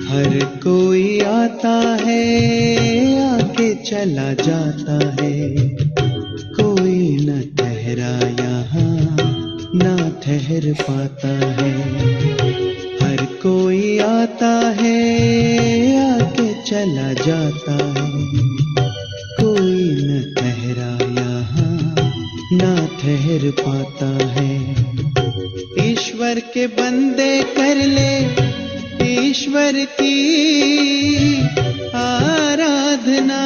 हर कोई आता है आके चला जाता है, कोई न ठहरा यहाँ ना ठहर पाता है। हर कोई आता है आके चला जाता है, कोई न ठहरा यहाँ ना ठहर पाता है। ईश्वर के बंदे कर ले ईश्वर की आराधना,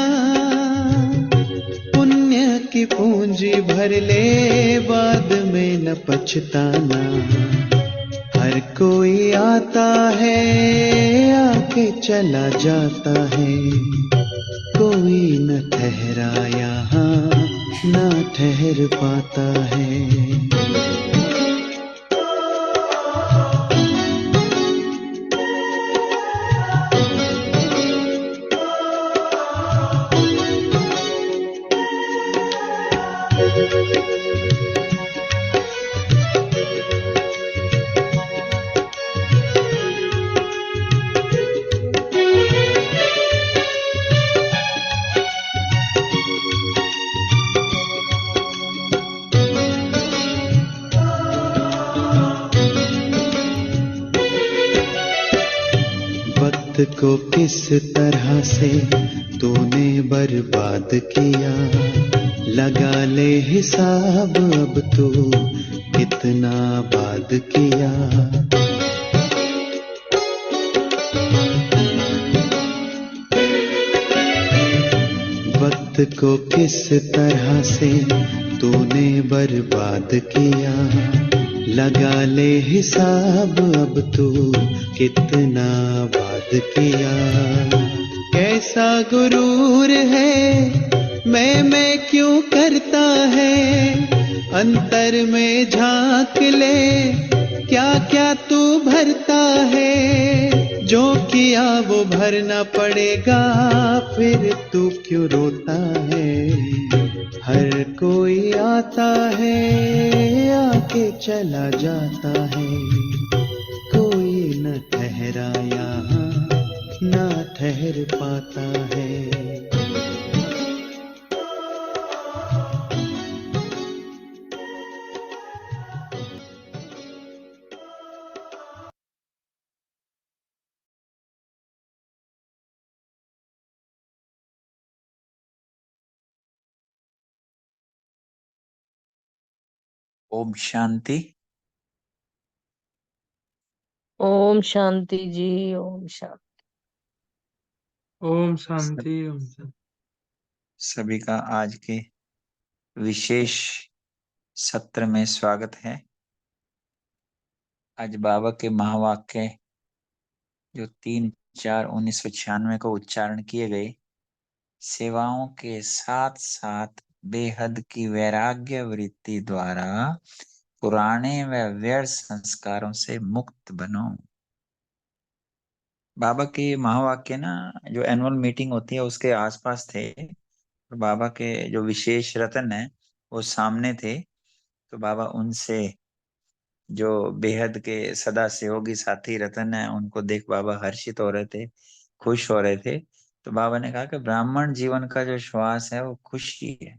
पुण्य की पूंजी भर ले बाद में न पछताना। हर कोई आता है आके चला जाता है, कोई न ठहरा यहाँ ना ठहर पाता है। वक्त को किस तरह से तूने बर्बाद किया, लगा ले हिसाब अब तू कितना बाद किया। वक्त को किस तरह से तूने बर्बाद किया, लगा ले हिसाब अब तू कितना बाद किया। कैसा गुरूर है मैं क्यों करता है, अंतर में झांक ले क्या क्या तू भरता है। जो किया वो भरना पड़ेगा फिर तू क्यों रोता है। हर कोई आता है आके चला जाता है, कोई न ठहरा यहाँ ना ठहर पाता है। ओम शांति। ओम शांति जी। ओम शांति। ओम शांति। ओम शांति। सभी का आज के विशेष सत्र में स्वागत है। आज बाबा के महावाक्य जो 3/4/1996 को उच्चारण किए गए, सेवाओं के साथ साथ बेहद की वैराग्य वृत्ति द्वारा पुराने व व्यर्थ संस्कारों से मुक्त बनो। बाबा के महावाक्य ना जो एनुअल मीटिंग होती है उसके आसपास थे, और बाबा के जो विशेष रत्न है वो सामने थे। तो बाबा उनसे जो बेहद के सदा सहयोगी साथी रतन है उनको देख बाबा हर्षित हो रहे थे, खुश हो रहे थे। तो बाबा ने कहा कि ब्राह्मण जीवन का जो श्वास है वो खुशी है।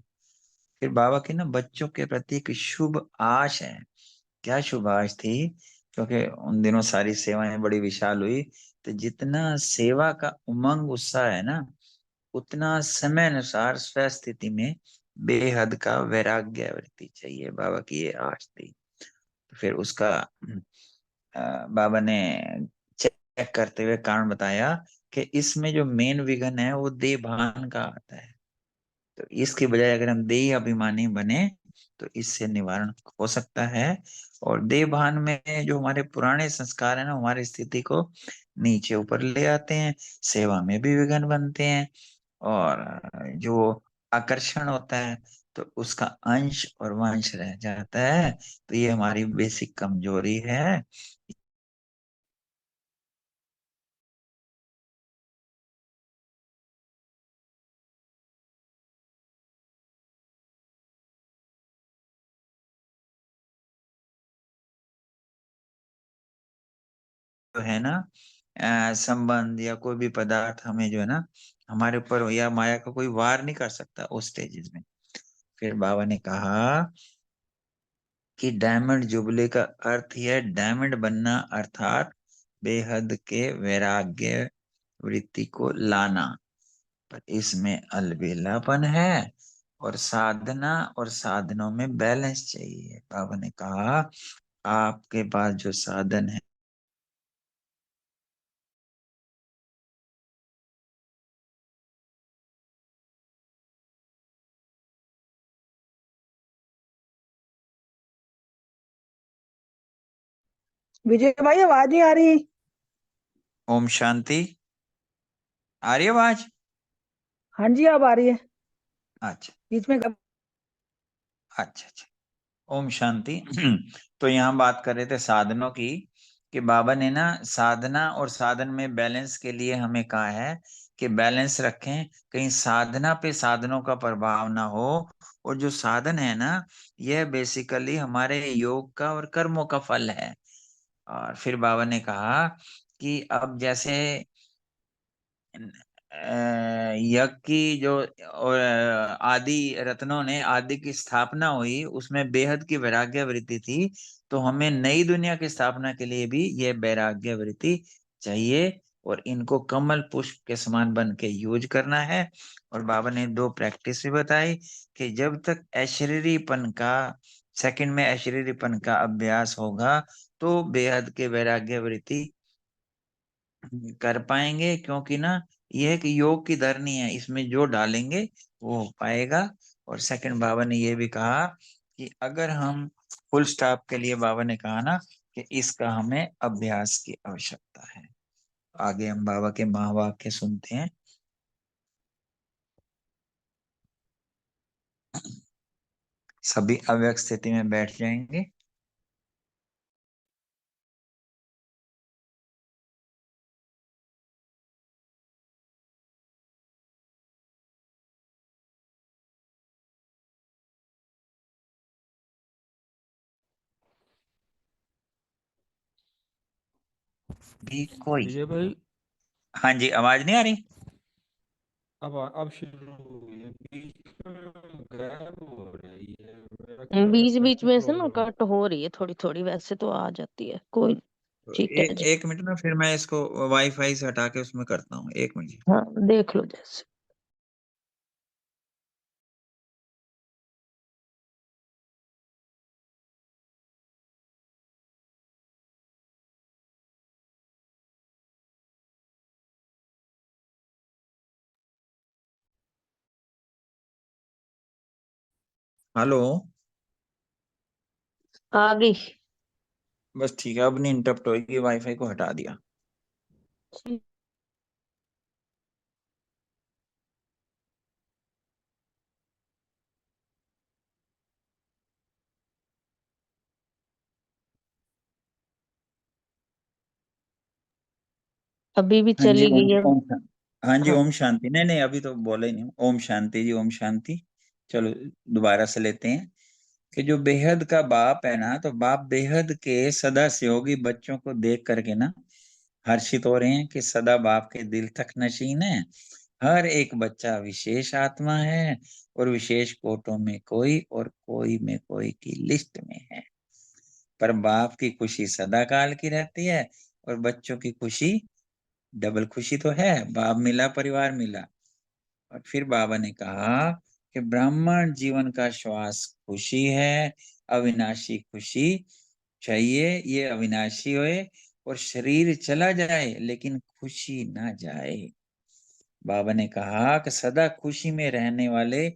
फिर बाबा की ना बच्चों के प्रति एक शुभ आश है। क्या शुभ आश थी, क्योंकि उन दिनों सारी सेवाएं बड़ी विशाल हुई। तो जितना सेवा का उमंग उत्साह है ना, उतना समय अनुसार स्व स्थिति में बेहद का वैराग्य वृत्ति चाहिए। बाबा की ये आश थी। फिर उसका बाबा ने चेक करते हुए कारण बताया कि इसमें जो मेन विघन है वो देह भान का आता है। तो इसकी बजाय अगर हम देह अभिमानी बने तो इससे निवारण हो सकता है। और देह भान में जो हमारे पुराने संस्कार है ना, हमारी स्थिति को नीचे ऊपर ले आते हैं, सेवा में भी विघ्न बनते हैं, और जो आकर्षण होता है तो उसका अंश और वंश रह जाता है। तो ये हमारी बेसिक कमजोरी है। जो है ना, संबंध या कोई भी पदार्थ हमें जो है ना, हमारे ऊपर या माया का कोई वार नहीं कर सकता उस स्टेजेस में। फिर बाबा ने कहा कि डायमंड जुबली का अर्थ ही है डायमंड बनना, अर्थात बेहद के वैराग्य वृत्ति को लाना। पर इसमें अलबेलापन है, और साधना और साधनों में बैलेंस चाहिए। बाबा ने कहा आपके पास जो साधन है, विजय भाई आवाज नहीं आ रही। ओम शांति। आ रही है आवाज? हाँ जी अब आ रही है। अच्छा बीच में अच्छा अच्छा। ओम शांति। तो यहाँ बात कर रहे थे साधनों की, कि बाबा ने ना साधना और साधन में बैलेंस के लिए हमें कहा है कि बैलेंस रखें, कहीं साधना पे साधनों का प्रभाव ना हो। और जो साधन है ना, यह बेसिकली हमारे योग का और कर्मों का फल है। और फिर बाबा ने कहा कि अब जैसे यज्ञ की जो और आदि रत्नों ने आदि की स्थापना हुई, उसमें बेहद की वैराग्य वृत्ति थी। तो हमें नई दुनिया की स्थापना के लिए भी ये वैराग्य वृत्ति चाहिए, और इनको कमल पुष्प के समान बन के यूज करना है। और बाबा ने दो प्रैक्टिस भी बताई कि जब तक अशरीरीपन का, सेकंड में अशरीरीपन का अभ्यास होगा तो बेहद के वैराग्य वृत्ति कर पाएंगे। क्योंकि ना ये एक योग की धरनी है, इसमें जो डालेंगे वो हो पाएगा। और सेकंड बाबा ने ये भी कहा कि अगर हम फुल स्टॉप के लिए, बाबा ने कहा ना कि इसका हमें अभ्यास की आवश्यकता है। आगे हम बाबा के महावाक्य सुनते हैं। सभी अव्यक्त स्थिति में बैठ जाएंगे। भी कोई, विजय भाई हाँ जी, आवाज नहीं आ रही? अब शुरू हुई है, बीच में गैप हो रही है, मेरा ख्याल है बीच बीच नेट में से ना प्रॉब्लम। कट हो रही है थोड़ी थोड़ी, वैसे तो आ जाती है कोई। तो ठीक है जी। एक मिनट ना, फिर मैं इसको वाईफाई से हटा के उसमें करता हूँ, एक मिनट। हाँ देख लो जैसे। हेलो। आ गई। बस ठीक है, अब नहीं इंटरप्ट होगी, वाईफाई को हटा दिया। अभी भी हाँ जी चली ओम गई है। ओम शांति। हाँ जी हाँ ओम शांति। नहीं नहीं, अभी तो बोला ही नहीं। ओम शांति जी, ओम शांति। चलो दोबारा से लेते हैं कि जो बेहद का बाप है ना, तो बाप बेहद के सदा सहयोगी बच्चों को देख करके ना हर्षित हो रहे हैं कि सदा बाप के दिल तक नशीन है। हर एक बच्चा विशेष आत्मा है, और विशेष कोटों में कोई और कोई में कोई की लिस्ट में है। पर बाप की खुशी सदा काल की रहती है, और बच्चों की खुशी डबल खुशी तो है, बाप मिला परिवार मिला। और फिर बाबा ने कहा कि ब्राह्मण जीवन का श्वास खुशी है, अविनाशी खुशी चाहिए। ये अविनाशी होए और शरीर चला जाए लेकिन खुशी ना जाए। बाबा ने कहा कि सदा खुशी में रहने वाले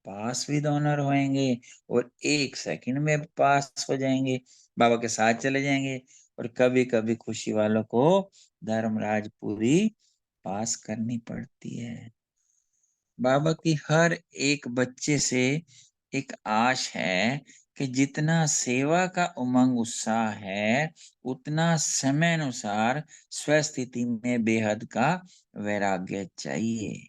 पास विद ऑनर होएंगे और 1 सेकंड में पास हो जाएंगे, बाबा के साथ चले जाएंगे। और कभी कभी खुशी वालों को धर्मराज पूरी पास करनी पड़ती है। बाबा की हर एक बच्चे से एक आश है कि जितना सेवा का उमंग उत्साह है, उतना समय अनुसार स्वस्थिति में बेहद का वैराग्य चाहिए।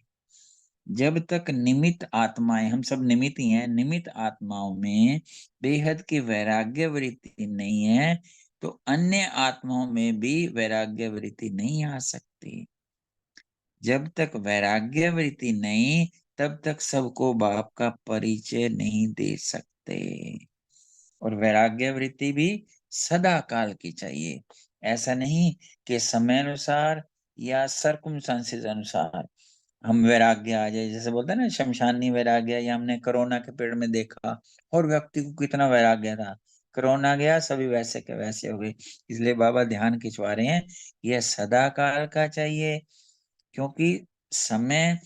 जब तक निमित्त आत्माएं, हम सब निमित्त ही हैं, निमित्त आत्माओं में बेहद की वैराग्य वृत्ति नहीं है, तो अन्य आत्माओं में भी वैराग्य वृत्ति नहीं आ सकती। जब तक वैराग्य वृत्ति नहीं, तब तक सबको बाप का परिचय नहीं दे सकते। और वैराग्य वृत्ति भी सदा काल की चाहिए। ऐसा नहीं कि समय अनुसार या सर्कमस्टांसेस अनुसार हम वैराग्य आ जाए। जैसे बोलते हैं ना शमशानी वैराग्य, या हमने कोरोना के पीरियड में देखा और व्यक्ति को कितना वैराग्य था, कोरोना गया सभी वैसे के वैसे हो गए। इसलिए बाबा ध्यान खिंचवा रहे हैं, यह सदा काल का चाहिए, क्योंकि समय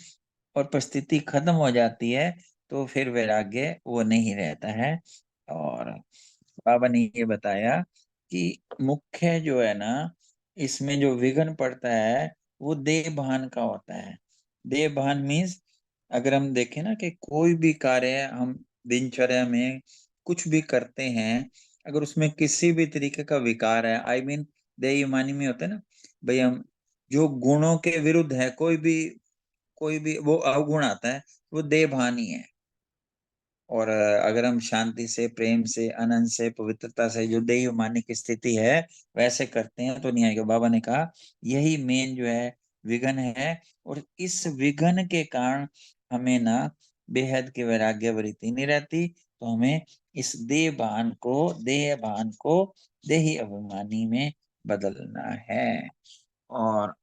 और परिस्थिति खत्म हो जाती है तो फिर वैराग्य वो नहीं रहता है। और बाबा ने ये बताया कि मुख्य जो है ना, इसमें जो विघ्न पड़ता है वो देह भान का होता है। देह भान मीन्स अगर हम देखें ना कि कोई भी कार्य हम दिनचर्या में कुछ भी करते हैं, अगर उसमें किसी भी तरीके का विकार है, आई मीन देहमानी में होता है ना भाई, हम जो गुणों के विरुद्ध है, कोई भी वो अवगुण आता है, वो देह भान ही है। और अगर हम शांति से, प्रेम से, आनंद से, पवित्रता से जो देह मानी की स्थिति है वैसे करते हैं तो नहीं आएगा। बाबा ने कहा यही मेन जो है विघ्न है, और इस विघ्न के कारण हमें ना बेहद की वैराग्य वृत्ति नहीं रहती, तो हमें इस देह भान को देही अभिमानी में बदलना है। और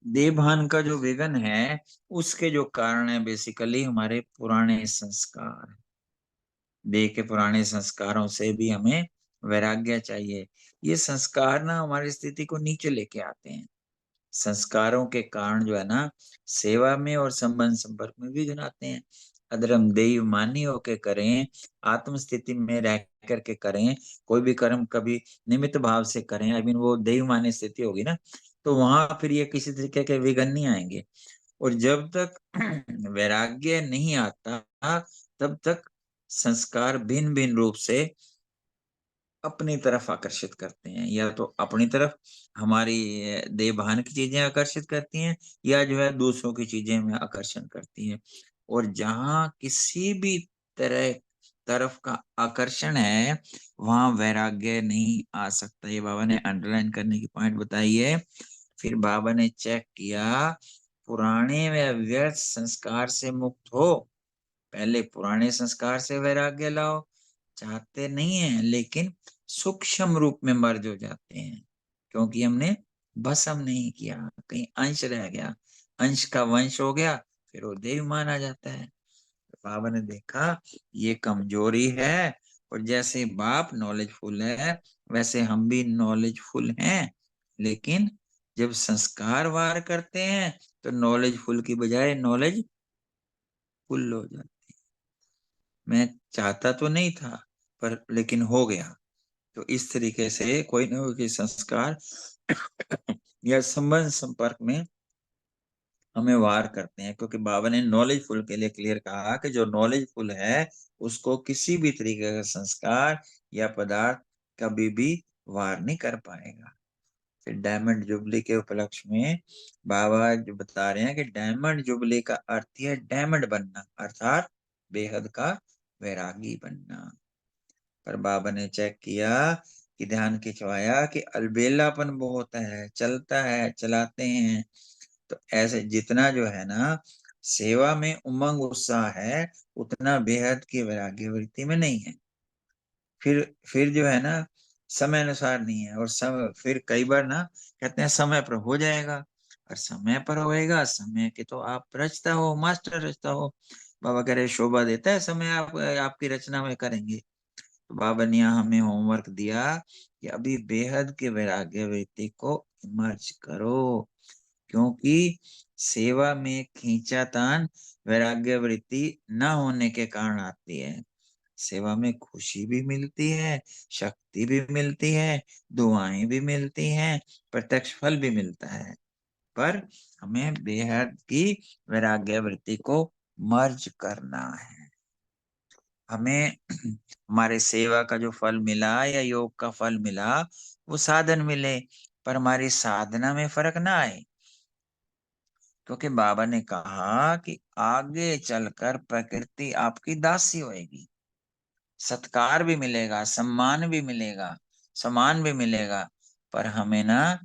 देवभान का जो विघ्न है उसके जो कारण है बेसिकली हमारे पुराने संस्कार। देह के पुराने संस्कारों से भी हमें वैराग्य चाहिए। ये संस्कार ना हमारी स्थिति को नीचे लेके आते हैं। संस्कारों के कारण जो है ना सेवा में और संबंध संपर्क में विघ्न आते हैं। अगर हम देव मानी होके करें, आत्म स्थिति में रह करके करें, कोई भी कर्म कभी निमित्त भाव से करें, आई मीन वो देव मानी स्थिति होगी ना, तो वहां फिर ये किसी तरीके के विघ्न नहीं आएंगे। और जब तक वैराग्य नहीं आता तब तक संस्कार भिन्न भिन्न रूप से अपनी तरफ आकर्षित करते हैं। या तो अपनी तरफ हमारी देह भान की चीजें आकर्षित करती हैं, या जो है दूसरों की चीजें में आकर्षण करती हैं। और जहां किसी भी तरह तरफ का आकर्षण है वहां वैराग्य नहीं आ सकता। ये बाबा ने अंडरलाइन करने की पॉइंट बताई है। फिर बाबा ने चेक किया, पुराने व व्यर्थ संस्कार से मुक्त हो। पहले पुराने संस्कार से वैराग्य लाओ, चाहते नहीं है लेकिन सूक्ष्म रूप में मर्ज हो जाते हैं, क्योंकि हमने भस्म नहीं किया, कहीं अंश रह गया, अंश का वंश हो गया, फिर वो देव माना जाता है। तो बाबा ने देखा ये कमजोरी है, और जैसे बाप नॉलेजफुल है वैसे हम भी नॉलेजफुल हैं, लेकिन जब संस्कार वार करते हैं तो नॉलेजफुल की बजाय नॉलेज फुल हो जाती। मैं चाहता तो नहीं था पर लेकिन हो गया। तो इस तरीके से कोई ना कोई संस्कार या संबंध संपर्क में हमें वार करते हैं, क्योंकि बाबा ने नॉलेजफुल के लिए क्लियर कहा कि जो नॉलेजफुल है उसको किसी भी तरीके का संस्कार या पदार्थ कभी भी वार नहीं कर पाएगा। फिर डायमंड जुबली के उपलक्ष्य में बाबा जो बता रहे हैं कि डायमंड जुबली का अर्थ है डायमंड बनना, अर्थात बेहद का वैरागी बनना। पर बाबा ने चेक किया कि ध्यान खिंचवाया कि अलबेलापन बहुत है, चलता है, चलाते हैं, तो ऐसे जितना जो है ना सेवा में उमंग उत्साह है उतना बेहद की वैराग्य वृत्ति में नहीं है। फिर जो है ना समय अनुसार नहीं है। और फिर कई बार ना कहते हैं समय पर हो जाएगा, और समय पर होएगा, समय के तो आप रचता हो, मास्टर रचता हो। बाबा कह रहे शोभा देता है समय आप आपकी रचना में करेंगे। तो बाबा ने हमें होमवर्क दिया कि अभी बेहद के वैराग्य वृत्ति को इमर्ज करो, क्योंकि सेवा में खींचातान वैराग्य वृत्ति न होने के कारण आती है। सेवा में खुशी भी मिलती है, शक्ति भी मिलती है, दुआएं भी मिलती हैं, प्रत्यक्ष फल भी मिलता है, पर हमें बेहद की वैराग्य वृत्ति को मर्ज करना है। हमें हमारे सेवा का जो फल मिला या योग का फल मिला वो साधन मिले, पर हमारी साधना में फर्क ना आए। क्योंकि बाबा ने कहा कि आगे चलकर प्रकृति आपकी दासी होएगी, सत्कार भी मिलेगा, सम्मान भी मिलेगा, सम्मान भी मिलेगा, पर हमें ना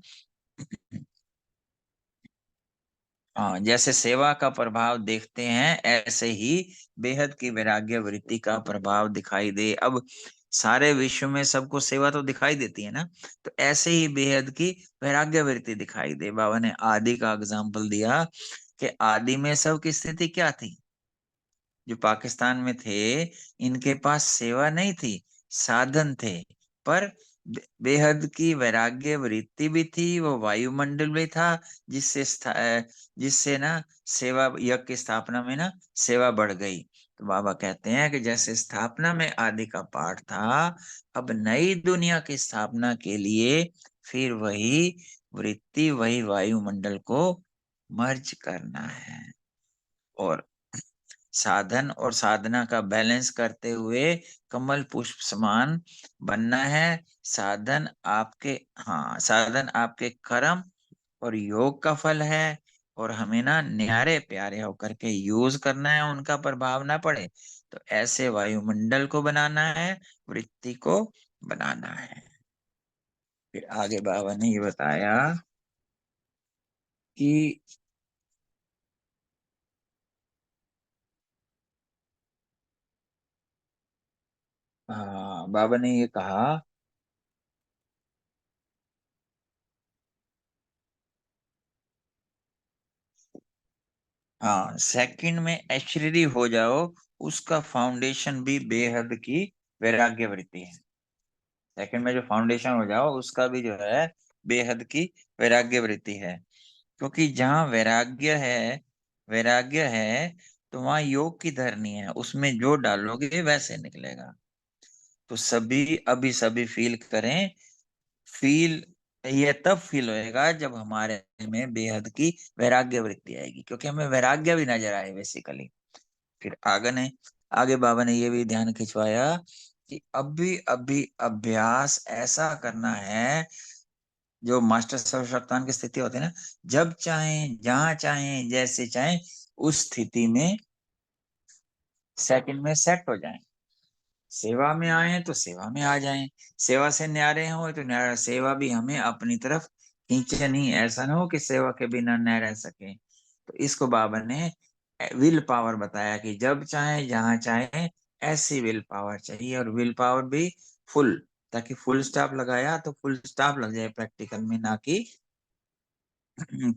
जैसे सेवा का प्रभाव देखते हैं ऐसे ही बेहद की वैराग्य वृत्ति का प्रभाव दिखाई दे। अब सारे विश्व में सबको सेवा तो दिखाई देती है ना, तो ऐसे ही बेहद की वैराग्य वृत्ति दिखाई दे। बाबा ने आदि का एग्जाम्पल दिया कि आदि में सबकी स्थिति क्या थी। जो पाकिस्तान में थे इनके पास सेवा नहीं थी, साधन थे, पर बेहद की वैराग्य वृत्ति भी थी, वो वायुमंडल भी था जिससे ना सेवा यज्ञ की स्थापना में ना सेवा बढ़ गई। तो बाबा कहते हैं कि जैसे स्थापना में आदि का पाठ था, अब नई दुनिया की स्थापना के लिए फिर वही वृत्ति, वही वायुमंडल को मर्ज करना है और साधन और साधना का बैलेंस करते हुए कमल पुष्प समान बनना है। साधन आपके कर्म और योग का फल है, और हमें ना न्यारे प्यारे होकर के यूज करना है, उनका प्रभाव ना पड़े। तो ऐसे वायुमंडल को बनाना है, वृत्ति को बनाना है। फिर आगे बाबा ने ये बताया कि बाबा ने ये कहा, हाँ, सेकंड में ऐश्वर्य हो जाओ, उसका फाउंडेशन भी बेहद की वैराग्य वृत्ति है। सेकंड में जो फाउंडेशन हो जाओ उसका भी जो है बेहद की वैराग्य वृत्ति है। क्योंकि जहाँ वैराग्य है तो वहां योग की धरनी है, उसमें जो डालोगे वैसे निकलेगा। तो सभी फील करें, फील ये तब फील होएगा जब हमारे में बेहद की वैराग्य वृत्ति आएगी, क्योंकि हमें वैराग्य भी नजर आए बेसिकली। फिर आगे बाबा ने ये भी ध्यान खिंचवाया कि अभी अभी अभ्यास ऐसा करना है, जो मास्टर सर्वशक्तिमान की स्थिति होती है ना, जब चाहे जहां चाहे जैसे चाहे उस स्थिति में सेकंड में सेट हो जाएं। सेवा में आए तो सेवा में आ जाएं, सेवा से न्यारे हो तो न्यारा सेवा भी हमें अपनी तरफ खींचे, नहीं ऐसा ना हो कि सेवा के बिना न रह सके। तो इसको बाबा ने विल पावर बताया कि जब चाहे जहां चाहे ऐसी विल पावर चाहिए, और विल पावर भी फुल, ताकि फुल स्टॉप लगाया तो फुल स्टॉप लग जाए प्रैक्टिकल में, ना कि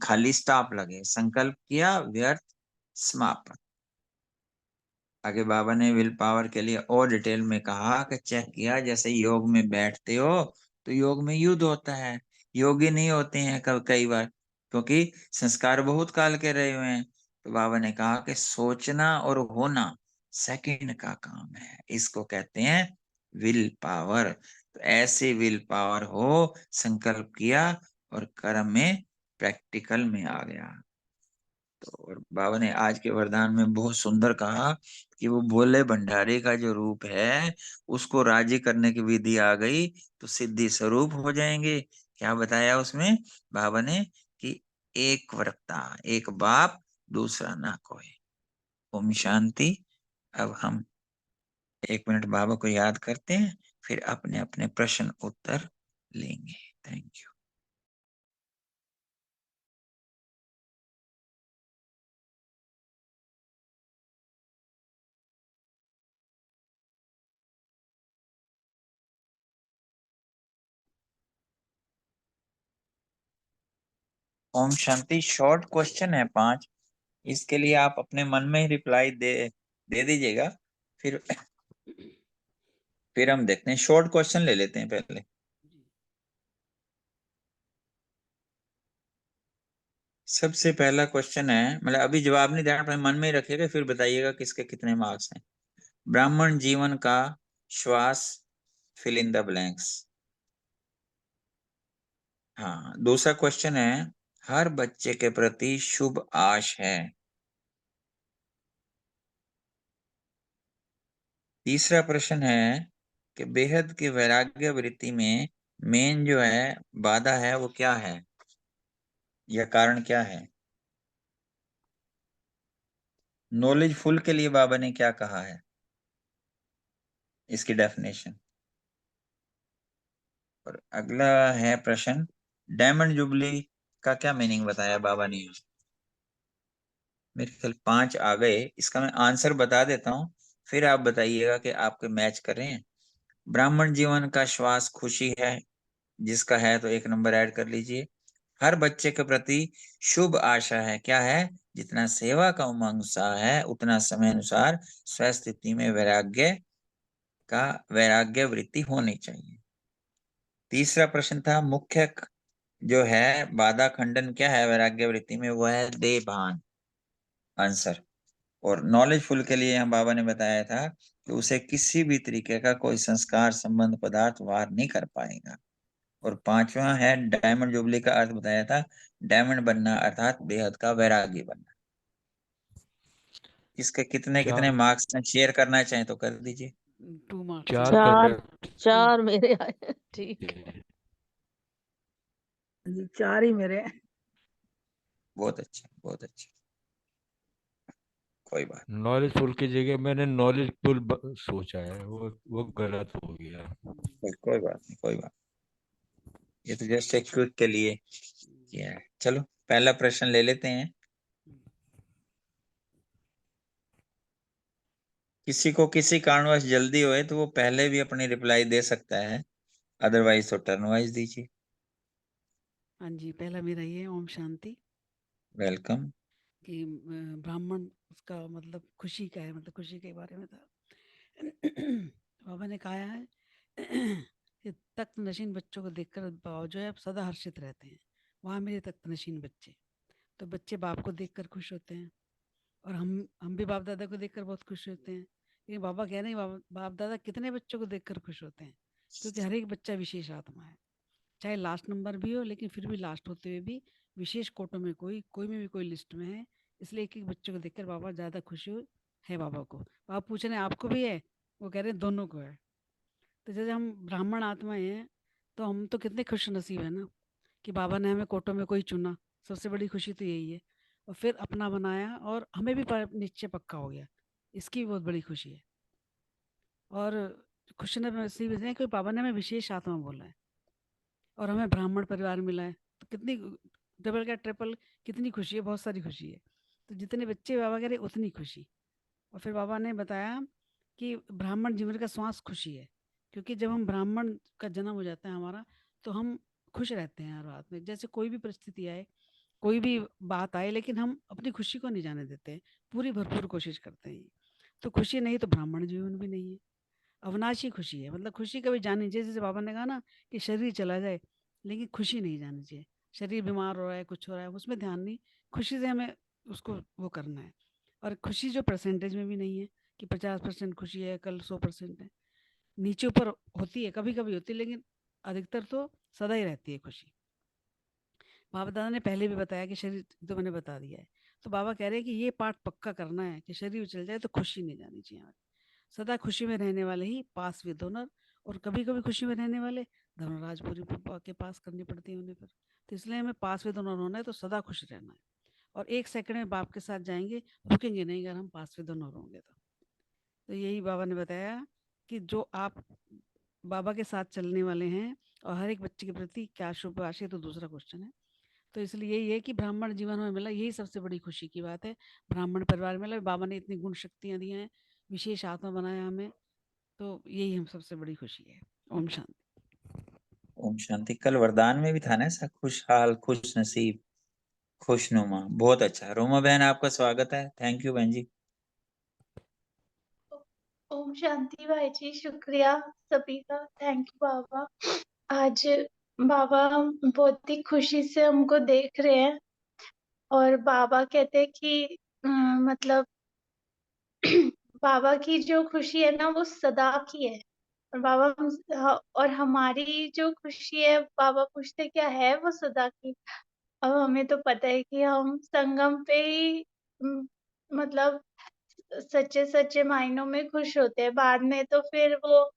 खाली स्टॉप लगे। संकल्प किया व्यर्थ समाप्त। आगे बाबा ने विल पावर के लिए और डिटेल में कहा कि चेक किया, जैसे योग में बैठते हो तो योग में युद्ध होता है, योगी नहीं होते हैं कई बार, क्योंकि संस्कार बहुत काल के रहे हुए हैं। तो बाबा ने कहा कि सोचना और होना सेकंड का काम है, इसको कहते हैं विल पावर। तो ऐसे विल पावर हो, संकल्प किया और कर्म में प्रैक्टिकल में आ गया। तो और बाबा ने आज के वरदान में बहुत सुंदर कहा कि वो भोले भंडारी का जो रूप है उसको राजी करने की विधि आ गई तो सिद्धि स्वरूप हो जाएंगे। क्या बताया उसमें बाबा ने कि एक वक्ता, एक बाप, दूसरा ना कोई। ओम शांति। अब हम 1 मिनट बाबा को याद करते हैं, फिर अपने अपने प्रश्न उत्तर लेंगे। Thank you. Om Shanti. Short question है 5, इसके लिए आप अपने मन में ही रिप्लाई दे दीजिएगा, फिर हम देखते हैं। शॉर्ट क्वेश्चन ले लेते हैं पहले। सबसे पहला क्वेश्चन है, मतलब अभी जवाब नहीं देना, अपने मन में ही रखिएगा, फिर बताइएगा किसके कितने मार्क्स हैं। ब्राह्मण जीवन का श्वास, फिल इन द ब्लैंक्स। हाँ, दूसरा क्वेश्चन है, हर बच्चे के प्रति शुभ आश है। तीसरा प्रश्न है कि बेहद की वैराग्य वृत्ति में मेन जो है बाधा है वो क्या है, या कारण क्या है। नॉलेजफुल के लिए बाबा ने क्या कहा है, इसकी डेफिनेशन। और अगला है प्रश्न, डायमंड जुबली का क्या मीनिंग बताया बाबा ने। मेरे ख्याल 5 आ गए, इसका मैं आंसर बता देता हूँ, फिर आप बताइएगा कि आपके मैच कर रहे हैं। ब्राह्मण जीवन का श्वास खुशी है, जिसका है तो 1 नंबर ऐड कर लीजिए। हर बच्चे के प्रति शुभ आशा है, क्या है, जितना सेवा का उमंग उत्साह है उतना समय अनुसार स्वस्थिति में वैराग्य वृत्ति होनी चाहिए। तीसरा प्रश्न था, मुख्य जो है बाधा खंडन क्या है वैराग्य वृत्ति में, वो है देह भान, आंसर। और नॉलेजफुल के लिए हम बाबा ने बताया था कि उसे किसी भी तरीके का कोई संस्कार संबंध पदार्थ वार नहीं कर पाएगा। और पांचवा है, डायमंड जुबली का अर्थ बताया था, डायमंड बनना अर्थात बेहद का वैरागी बनना। इसके कितने कितने चार मार्क्स में शेयर करना चाहें तो कर दीजिए। 2 मार्क्स चार चार करेक्ट चार मेरे आए हैं, ठीक। जी 4 ही मेरे हैं। बहुत अच्छा, बहुत अच्छा, कोई बात नॉलेजफुल की जगह मैंने नॉलेजफुल सोचा है, वो गलत हो गया। नहीं, कोई बात नहीं, कोई बात। ये तो जस्ट एक क्विक के लिए किया है। चलो पहला प्रश्न ले लेते हैं। किसी को किसी कारणवश जल्दी होए तो वो पहले भी अपनी रिप्लाई दे सकता है, अदरवाइज तो टर्न वाइज दीजिए। हाँ जी, पहला मेरा ये ओम शांति वेलकम। कि ब्राह्मण उसका मतलब खुशी का है, मतलब खुशी के बारे में था। बाबा ने कहा है कि तख्त नशीन बच्चों को देखकर बाबा जो है सदा हर्षित रहते हैं। वहाँ मेरे तख्त नशीन बच्चे, तो बच्चे बाप को देखकर खुश होते हैं, और हम भी बाप दादा को देखकर बहुत खुश होते हैं। लेकिन बाबा कह रहे हैं बाप दादा कितने बच्चों को देखकर खुश होते हैं, क्योंकि हर एक बच्चा विशेष आत्मा है, चाहे लास्ट नंबर भी हो, लेकिन फिर भी लास्ट होते हुए भी विशेष कोटों में कोई में भी कोई लिस्ट में है। इसलिए एक एक बच्चों को देखकर बाबा ज़्यादा खुशी है बाबा को। बाबा पूछ रहे हैं आपको भी है, वो कह रहे हैं दोनों को है। तो जैसे हम ब्राह्मण आत्माएं हैं, तो हम तो कितने खुश नसीब है ना कि बाबा ने हमें कोटों में कोई चुना। सबसे बड़ी खुशी तो यही है, और फिर अपना बनाया और हमें भी निश्चय पक्का हो गया, इसकी भी बहुत बड़ी खुशी है। और खुश नसीब इसलिए कि बाबा ने हमें विशेष आत्मा बोला है और हमें ब्राह्मण परिवार मिला है, तो कितनी डबल क्या ट्रिपल, कितनी खुशी है, बहुत सारी खुशी है। तो जितने बच्चे बाबा कह रहे उतनी खुशी। और फिर बाबा ने बताया कि ब्राह्मण जीवन का श्वास खुशी है, क्योंकि जब हम ब्राह्मण का जन्म हो जाता है हमारा, तो हम खुश रहते हैं हर बात में, जैसे कोई भी परिस्थिति आए, कोई भी बात आए, लेकिन हम अपनी खुशी को नहीं जाने देते, पूरी भरपूर कोशिश करते हैं। तो खुशी नहीं तो ब्राह्मण जीवन भी नहीं है। अविनाशी खुशी है, मतलब खुशी कभी जानी, जैसे बाबा ने कहा ना कि शरीर चला जाए लेकिन खुशी नहीं जानी चाहिए। शरीर बीमार हो रहा है, कुछ हो रहा है, उसमें ध्यान नहीं, खुशी से हमें उसको वो करना है। और खुशी जो परसेंटेज में भी नहीं है कि 50% खुशी है, कल 100% है, नीचे ऊपर होती है, कभी कभी होती है, लेकिन अधिकतर तो सदा ही रहती है खुशी। बाबा दादा ने पहले भी बताया कि शरीर तो मैंने बता दिया है। तो बाबा कह रहे हैं कि ये पार्ट पक्का करना है कि शरीर चल जाए तो खुशी नहीं जानी चाहिए हमारी। सदा खुशी में रहने वाले ही पास विद ऑनर, और कभी कभी खुशी में रहने वाले धर्मराजपुरी के पास करनी पड़ती है उन्हें पर। तो इसलिए हमें पास विद ऑनर होना है, तो सदा खुश रहना है, और 1 सेकंड में बाप के साथ जाएंगे, रुकेंगे नहीं अगर हम पास विद ऑनर होंगे तो यही बाबा ने बताया कि जो आप बाबा के साथ चलने वाले हैं, और हर एक बच्चे के प्रति क्या शुभ आशय, तो दूसरा क्वेश्चन है। तो इसलिए यही है कि ब्राह्मण जीवन में मिला, यही सबसे बड़ी खुशी की बात है। ब्राह्मण परिवार में मिला, बाबा ने इतनी गुण शक्तियाँ दी हैं, विशेष आत्मा बनाया हमें, तो यही हम सबसे बड़ी खुशी है। ओम शांति। ओम शांति। कल वरदान में भी था ना ऐसा, खुशहाल, खुश नसीब, खुशनुमा। बहुत अच्छा। रोमा बहन आपका स्वागत है। थैंक यू बहन जी। ओम शांति भाई जी, शुक्रिया सभी का, थैंक यू बाबा। आज बाबा हम बहुत ही खुशी से हमको देख रहे हैं, और बाबा कहते हैं कि मतलब बाबा की जो खुशी है ना वो सदा की है। और और हमारी जो खुशी है, बाबा पूछते क्या है वो सदा की। अब हमें तो पता है कि हम संगम पे ही मतलब सच्चे सच्चे मायनों में खुश होते हैं। बाद में तो फिर वो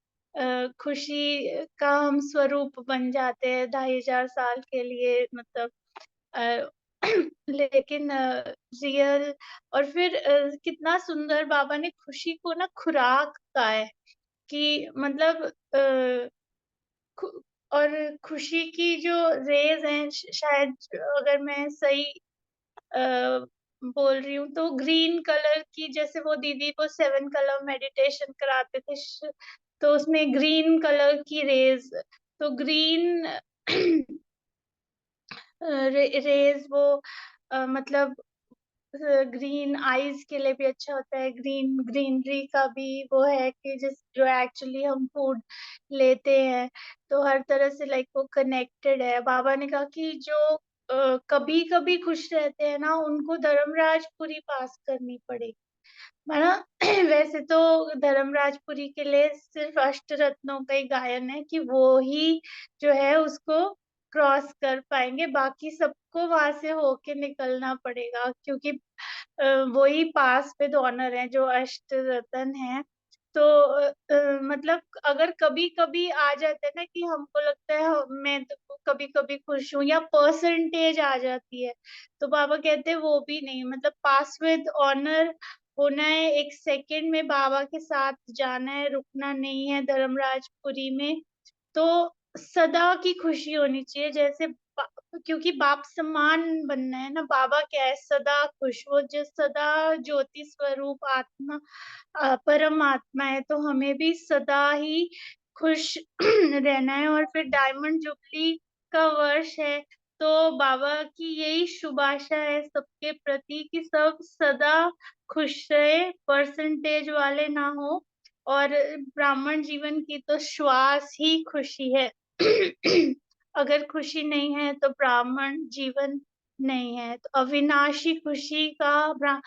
खुशी का हम स्वरूप बन जाते हैं 2500 साल के लिए, मतलब अ, लेकिन रियल। और फिर कितना सुंदर बाबा ने खुशी को ना खुराक कहा है कि मतलब खु- और खुशी की जो रेज हैं, शायद अगर मैं सही बोल रही हूँ तो ग्रीन कलर की, जैसे वो दीदी को 7 कलर मेडिटेशन कराते थे तो उसमें ग्रीन कलर की रेज, तो ग्रीन रेज वो मतलब ग्रीन आईज के लिए भी अच्छा होता है। ग्रीनरी का भी वो है कि जिस जो एक्चुअली हम फूड लेते हैं, तो हर तरह से लाइक वो कनेक्टेड है। बाबा ने कहा कि जो कभी कभी खुश रहते हैं ना, उनको धर्मराजपुरी पास करनी पड़ेगी, है ना। वैसे तो धर्मराजपुरी के लिए सिर्फ अष्ट रत्नों का ही गायन है कि वो ही जो है उसको क्रॉस कर पाएंगे, बाकी सबको वहां से होके निकलना पड़ेगा, क्योंकि वो ही पास विद ऑनर है जो अष्ट रत्न है। तो मतलब अगर कभी कभी आ जाता है ना कि हमको लगता है मैं तो कभी कभी खुश हूँ, या परसेंटेज आ जाती है, तो बाबा कहते हैं वो भी नहीं, मतलब पास विद ऑनर होना है, एक सेकंड में बाबा के साथ जाना है, रुकना नहीं है धर्मराजपुरी में। तो सदा की खुशी होनी चाहिए, जैसे क्योंकि बाप समान बनना है ना। बाबा क्या है, सदा खुश, वो जो सदा ज्योति स्वरूप आत्मा परम आत्मा है, तो हमें भी सदा ही खुश रहना है। और फिर डायमंड जुबली का वर्ष है, तो बाबा की यही शुभ आशा है सबके प्रति कि सब सदा खुश रहे, परसेंटेज वाले ना हो। और ब्राह्मण जीवन की तो श्वास ही खुशी है। अगर खुशी नहीं है तो ब्राह्मण जीवन नहीं है। तो अविनाशी खुशी का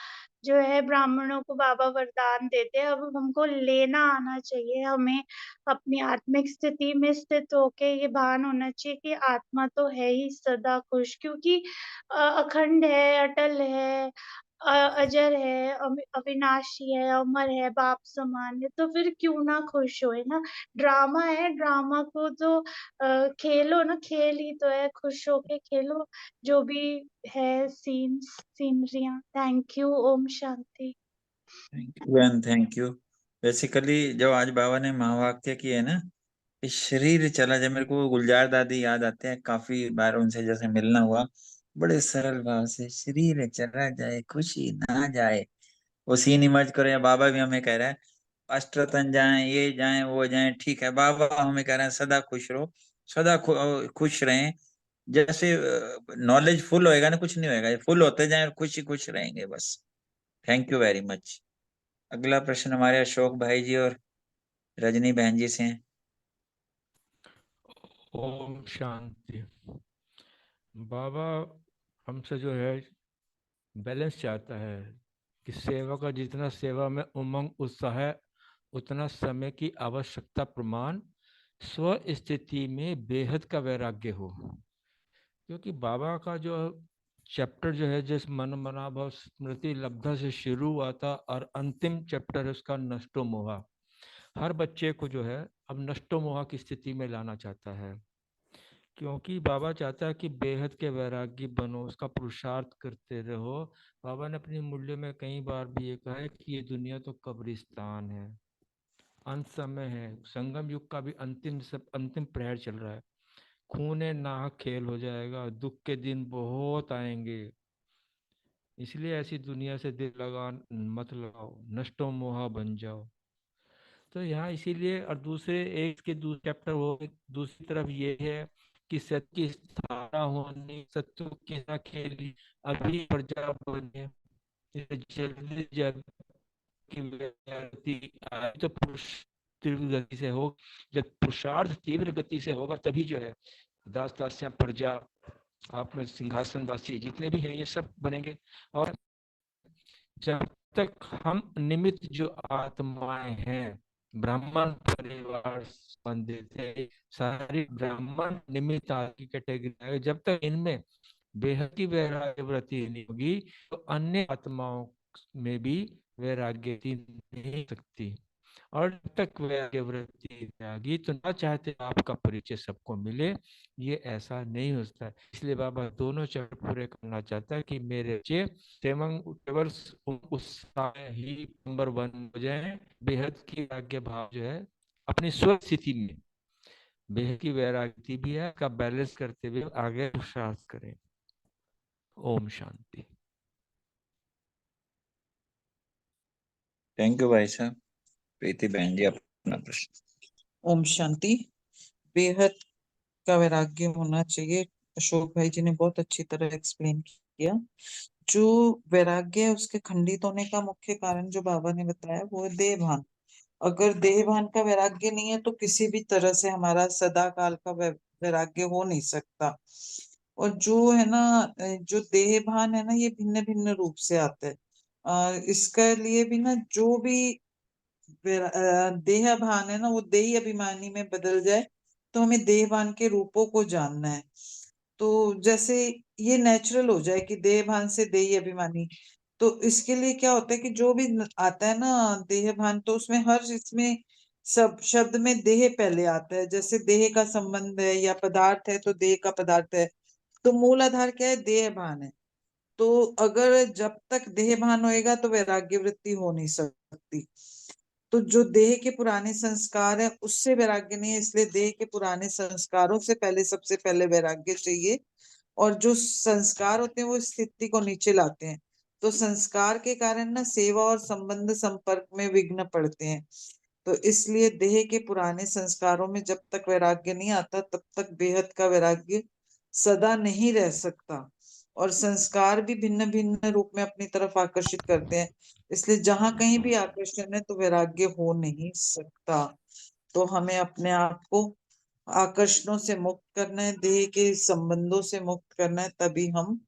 जो है ब्राह्मणों को बाबा वरदान देते हैं। अब हमको लेना आना चाहिए, हमें अपनी आत्मिक स्थिति में स्थित होके ये भान होना चाहिए कि आत्मा तो है ही सदा खुश, क्योंकि अखंड है, अटल है, अजर है, अविनाशी है, अमर है, बाप समान है, तो फिर क्यों ना खुश होए ना। ड्रामा है, ड्रामा को तो खेलो ना, खेल ही तो है, खुश होके खेलो जो भी है सीनरियां। Thank you. ओम शांति। थैंक यू बहन, थैंक यू। बेसिकली जो आज बाबा ने महावाक्य किए ना, कि शरीर चला जाए, मेरे को गुलजार दादी याद आते हैं, काफी बार उनसे जैसे मिलना हुआ, बड़े सरल भाव से शरीर चला जाए खुशी ना जाए, वो सीन इमर्ज करो। या बाबा भी हमें कह रहा है अष्टरतन जाए, ये जाए वो जाए, ठीक है, बाबा हमें कह रहे हैं सदा खुश रहो, सदा खुश रहें। जैसे नॉलेज फुल होएगा ना, कुछ नहीं होएगा, फुल होते जाए, खुश ही खुश रहेंगे बस। Thank you very much. अगला प्रश्न हमारे अशोक भाई जी और रजनी बहन जी से हैं। ओम शांति। बाबा हमसे जो है बैलेंस चाहता है कि सेवा का जितना सेवा में उमंग उत्साह है, उतना समय की आवश्यकता प्रमाण स्व स्थिति में बेहद का वैराग्य हो। क्योंकि बाबा का जो चैप्टर जो है, जिस मन मना भाव स्मृति लब्धा से शुरू हुआ था और अंतिम चैप्टर है उसका नष्टो मोहा, हर बच्चे को जो है अब नष्टो मोहा की स्थिति में लाना चाहता है। क्योंकि बाबा चाहता है कि बेहद के वैरागी बनो, उसका पुरुषार्थ करते रहो। बाबा ने अपनी मूल्य में कई बार भी ये कहा है कि ये दुनिया तो कब्रिस्तान है, अंत समय है, संगम युग का भी अंतिम प्रहर चल रहा है, खूने नाहक खेल हो जाएगा, दुख के दिन बहुत आएंगे। इसलिए ऐसी दुनिया से दिल लगा मत लगाओ, नष्टो मोहा बन जाओ। तो यहाँ इसीलिए, और दूसरे एक के दूसरे चैप्टर वो दूसरी तरफ ये है कि सत्य की स्थापना होनी, सत्य के साथ खेली, अभी प्रजा बने, जल्दी जल्दी की व्यक्ति आए तो पुरुष तीव्र गति से हो। जब पुरुषार्थ तीव्र गति से होगा तभी जो है दास दास्या प्रजा आप में सिंहासनवासी जितने भी हैं ये सब बनेंगे। और जब तक हम निमित्त जो आत्माएं हैं, ब्राह्मण परिवार संबंधित है, सारी ब्राह्मण निमित्त की कैटेगरी है, जब तक इनमें बेहद की वैराग्य वृत्ति नहीं होगी तो अन्य आत्माओं में भी वैराग्य नहीं हो सकती। और जब तक वैराग्य वृत्ति जागी तो ना चाहते आपका परिचय सबको मिले, ये ऐसा नहीं होता है। इसलिए बाबा दोनों चरण पूरे करना चाहता है कि मेरे बच्चे केवल उत्साह ही नंबर 1 हो जाए, बेहद की वैराग्य भाव जो है अपनी स्वस्थिति में बेहद की वैराग्य भी है का बैलेंस करते हुए आगे पुरुषार्थ करें। ओम शांति। थैंक यू भाई साहब। प्रीति बहन जी अपना प्रश्न। ओम शांति। बेहद का वैराग्य होना चाहिए। अशोक भाई जी ने बहुत अच्छी तरह एक्सप्लेन किया। जो वैराग्य है उसके खंडित होने का मुख्य कारण जो बाबा ने बताया वो है देह भान। अगर देह भान का वैराग्य नहीं है तो किसी भी तरह से हमारा सदा काल का वैराग्य हो नहीं सकता। और जो है ना, जो देह भान है ना, ये भिन्न भिन्न रूप से आता है। इसके लिए भी ना, जो भी देह भान है ना, वो देही अभिमानी में बदल जाए तो हमें देहभान के रूपों को जानना है। तो जैसे ये नेचुरल हो जाए कि देहभान से देही अभिमानी, तो इसके लिए क्या होता है कि जो भी आता है ना देहभान, तो उसमें हर इसमें सब शब्द में देह पहले आता है। जैसे देह का संबंध है या पदार्थ है तो देह का पदार्थ है, तो मूल आधार क्या है? देहभान है। तो अगर जब तक देहभान होएगा तो वैराग्य वृत्ति हो नहीं सकती। तो जो देह के पुराने संस्कार है उससे वैराग्य नहीं है, इसलिए देह के पुराने संस्कारों से पहले सबसे पहले वैराग्य चाहिए। और जो संस्कार होते हैं वो स्थिति को नीचे लाते हैं, तो संस्कार के कारण ना सेवा और संबंध संपर्क में विघ्न पड़ते हैं। तो इसलिए देह के पुराने संस्कारों में जब तक वैराग्य नहीं आता तब तक बेहद का वैराग्य सदा नहीं रह सकता। और संस्कार भी भिन्न भिन्न रूप में अपनी तरफ आकर्षित करते हैं, इसलिए जहां कहीं भी आकर्षण है तो वैराग्य हो नहीं सकता। तो हमें अपने आप को आकर्षणों से मुक्त करना है, देह के संबंधों से मुक्त करना है, तभी हम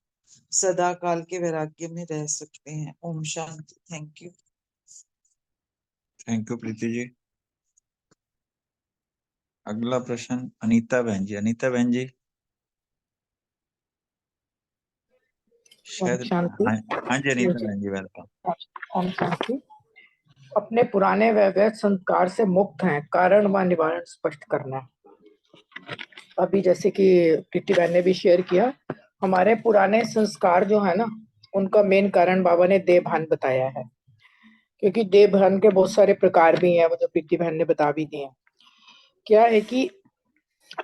सदा काल के वैराग्य में रह सकते हैं। ओम शांति। Thank you. Thank you Preeti ji. अगला प्रश्न अनीता बहन जी। अनीता बहन जी शायद। शांति। हाँ जी अनीता बहन जी वेलकम। ओम शांति। अपने पुराने वैवैध संस्कार से मुक्त हैं, कारण व निवारण स्पष्ट करना। अभी जैसे कि प्रीति बहन ने भी शेयर किया, हमारे पुराने संस्कार जो है ना, उनका मेन कारण बाबा ने देह भान बताया है। क्योंकि देह भान के बहुत सारे प्रकार भी हैं, वो जो प्रीति बहन ने बता भी दिए हैं। क्या है कि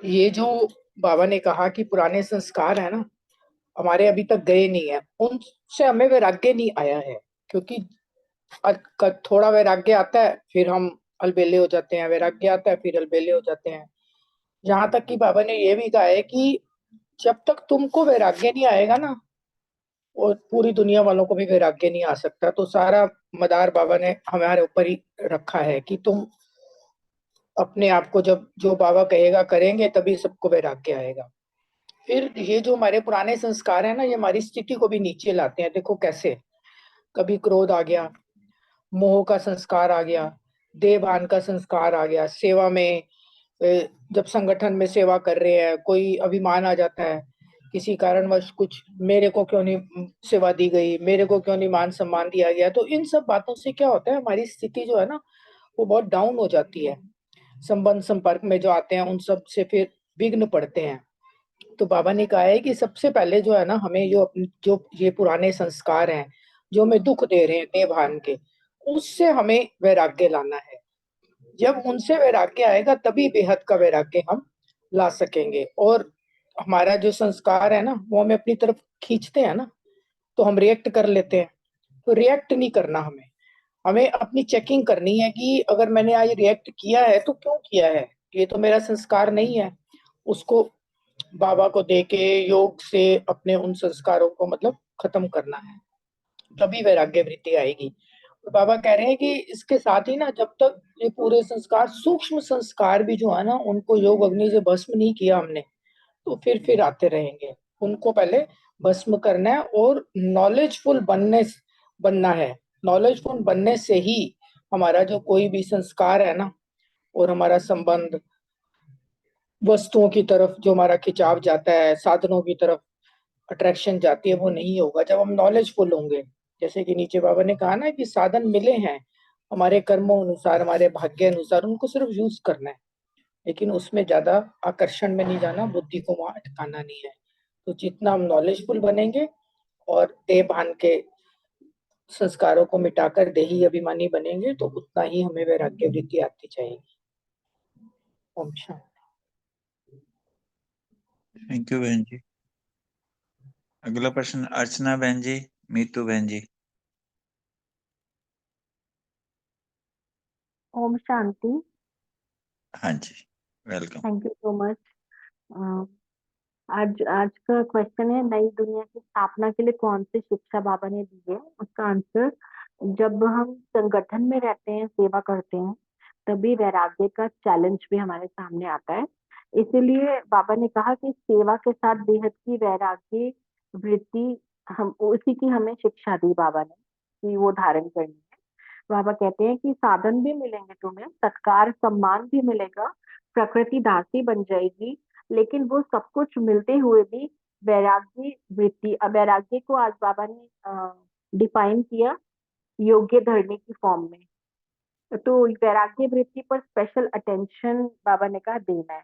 ये जो बाबा ने कहा कि पुराने संस्कार है ना, हमारे अभी तक गए नहीं है, उनसे हमें वैराग्य नहीं आया है। क्योंकि थोड़ा वैराग्य आता है फिर हम अलबेले हो जाते हैं, वैराग्य आता है फिर अलबेले हो जाते हैं। जहां तक कि बाबा ने ये भी कहा है कि जब तक तुमको वैराग्य नहीं आएगा ना, और पूरी दुनिया वालों को भी वैराग्य नहीं आ सकता। तो सारा मदार बाबा ने हमारे ऊपर ही रखा है कि तुम अपने आप को जब जो बाबा कहेगा करेंगे तभी सबको वैराग्य आएगा। फिर ये जो हमारे पुराने संस्कार है ना, ये हमारी स्थिति को भी नीचे लाते हैं। देखो कैसे, कभी क्रोध आ गया, मोह का संस्कार आ गया, देहभान का संस्कार आ गया, सेवा में जब संगठन में सेवा कर रहे हैं कोई अभिमान आ जाता है, किसी कारणवश कुछ मेरे को क्यों नहीं सेवा दी गई, मेरे को क्यों नहीं मान सम्मान दिया गया। तो इन सब बातों से क्या होता है, हमारी स्थिति जो है ना वो बहुत डाउन हो जाती है। संबंध संपर्क में जो आते हैं उन सब से फिर विघ्न पड़ते हैं। तो बाबा ने कहा है कि सबसे पहले जो है ना, हमें जो ये पुराने संस्कार हैं जो हमें दुख दे रहे हैं देहभान के, उससे हमें वैराग्य लाना है। जब उनसे वैराग्य आएगा तभी बेहद का वैराग्य हम ला सकेंगे। और हमारा जो संस्कार है ना वो हमें अपनी तरफ खींचते हैं ना, तो हम रिएक्ट कर लेते हैं। तो रिएक्ट नहीं करना, हमें अपनी चेकिंग करनी है कि अगर मैंने आज रिएक्ट किया है तो क्यों किया है, ये तो मेरा संस्कार नहीं है। उसको बाबा को देके योग से अपने उन संस्कारों को मतलब खत्म करना है, तभी वैराग्य वृत्ति आएगी। तो बाबा कह रहे हैं कि इसके साथ ही ना, जब तक ये पूरे संस्कार, सूक्ष्म संस्कार भी जो है ना, उनको योग अग्नि से भस्म नहीं किया हमने, तो फिर आते रहेंगे। उनको पहले भस्म करना है और नॉलेजफुल बनना है। नॉलेजफुल बनने से ही हमारा जो कोई भी संस्कार है ना, और हमारा संबंध वस्तुओं की तरफ जो हमारा खिंचाव जाता है, साधनों की तरफ अट्रैक्शन जाती है, वो नहीं होगा जब हम नॉलेजफुल होंगे। जैसे कि नीचे बाबा ने कहा ना कि साधन मिले हैं हमारे कर्मों अनुसार, हमारे भाग्य अनुसार, उनको सिर्फ यूज करना है, लेकिन उसमें ज्यादा आकर्षण में नहीं जाना, बुद्धि को वहां अटकाना नहीं है। तो जितना हम नॉलेजफुल बनेंगे और देह भान के संस्कारों को मिटाकर देही अभिमानी बनेंगे, तो उतना ही हमें वैराग्य वृत्ति आती जाएगी। ओम शांति। थैंक यू बहन जी। अगला प्रश्न अर्चना बहन जी, मीतू बहन जी। ओम शांति। हाँ जी, welcome. Thank you so much. आज आज का क्वेश्चन है, नई दुनिया की स्थापना के लिए कौन सी शिक्षा बाबा ने दी है। उसका आंसर, जब हम संगठन में रहते हैं, सेवा करते हैं, तभी वैराग्य का चैलेंज भी हमारे सामने आता है। इसीलिए बाबा ने कहा कि सेवा के साथ बेहद की वैराग्य वृत्ति, हम उसी की हमें शिक्षा दी बाबा ने कि वो धारण करनी है। बाबा कहते हैं कि साधन भी मिलेंगे तुम्हें, सत्कार सम्मान भी मिलेगा, प्रकृति दासी बन जाएगी, लेकिन वो सब कुछ मिलते हुए भी वैराग्य वृत्ति, वैराग्य को आज बाबा ने डिफाइन किया योग्य धरने की फॉर्म में। तो वैराग्य वृत्ति पर स्पेशल अटेंशन बाबा ने कहा देना है।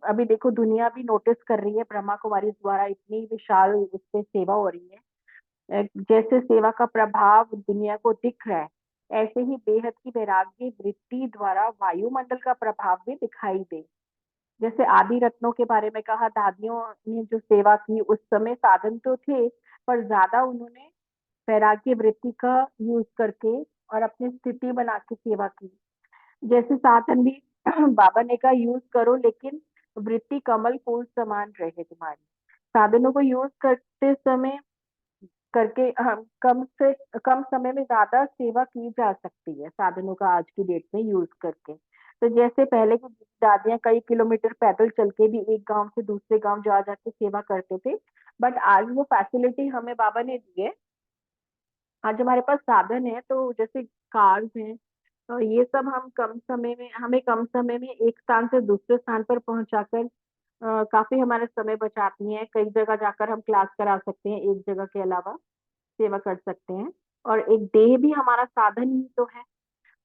अभी देखो दुनिया भी नोटिस कर रही है, ब्रह्मा कुमारी द्वारा इतनी विशाल उससे सेवा हो रही है। जैसे सेवा का प्रभाव दुनिया को दिख रहा है, ऐसे ही बेहद की वैराग्य वृत्ति द्वारा वायुमंडल का प्रभाव भी दिखाई दे। जैसे आदि रत्नों के बारे में कहा, दादियों ने जो सेवा की उस समय साधन तो थे, पर ज्यादा उन्होंने वैराग्य वृत्ति का यूज करके और अपनी स्थिति बना के सेवा की। जैसे साधन भी बाबा ने कहा यूज करो, लेकिन वृत्ति कमल फूल समान रहे तुम्हारी। साधनों को यूज करते समय करके हम कम से कम समय में ज्यादा सेवा की जा सकती है साधनों का आज की डेट में यूज करके। तो जैसे पहले की दादियां कई किलोमीटर पैदल चल के भी एक गांव से दूसरे गांव जा जाके सेवा करते थे, बट आज वो फैसिलिटी हमें बाबा ने दी है। आज हमारे पास साधन है, तो जैसे कार्स हैं, तो ये सब हम कम समय में, हमें कम समय में एक स्थान से दूसरे स्थान पर पहुंचाकर काफी हमारा समय बचाती हैं। कई जगह जाकर हम क्लास करा सकते हैं, एक जगह के अलावा सेवा कर सकते हैं। और एक देह भी हमारा साधन ही तो है,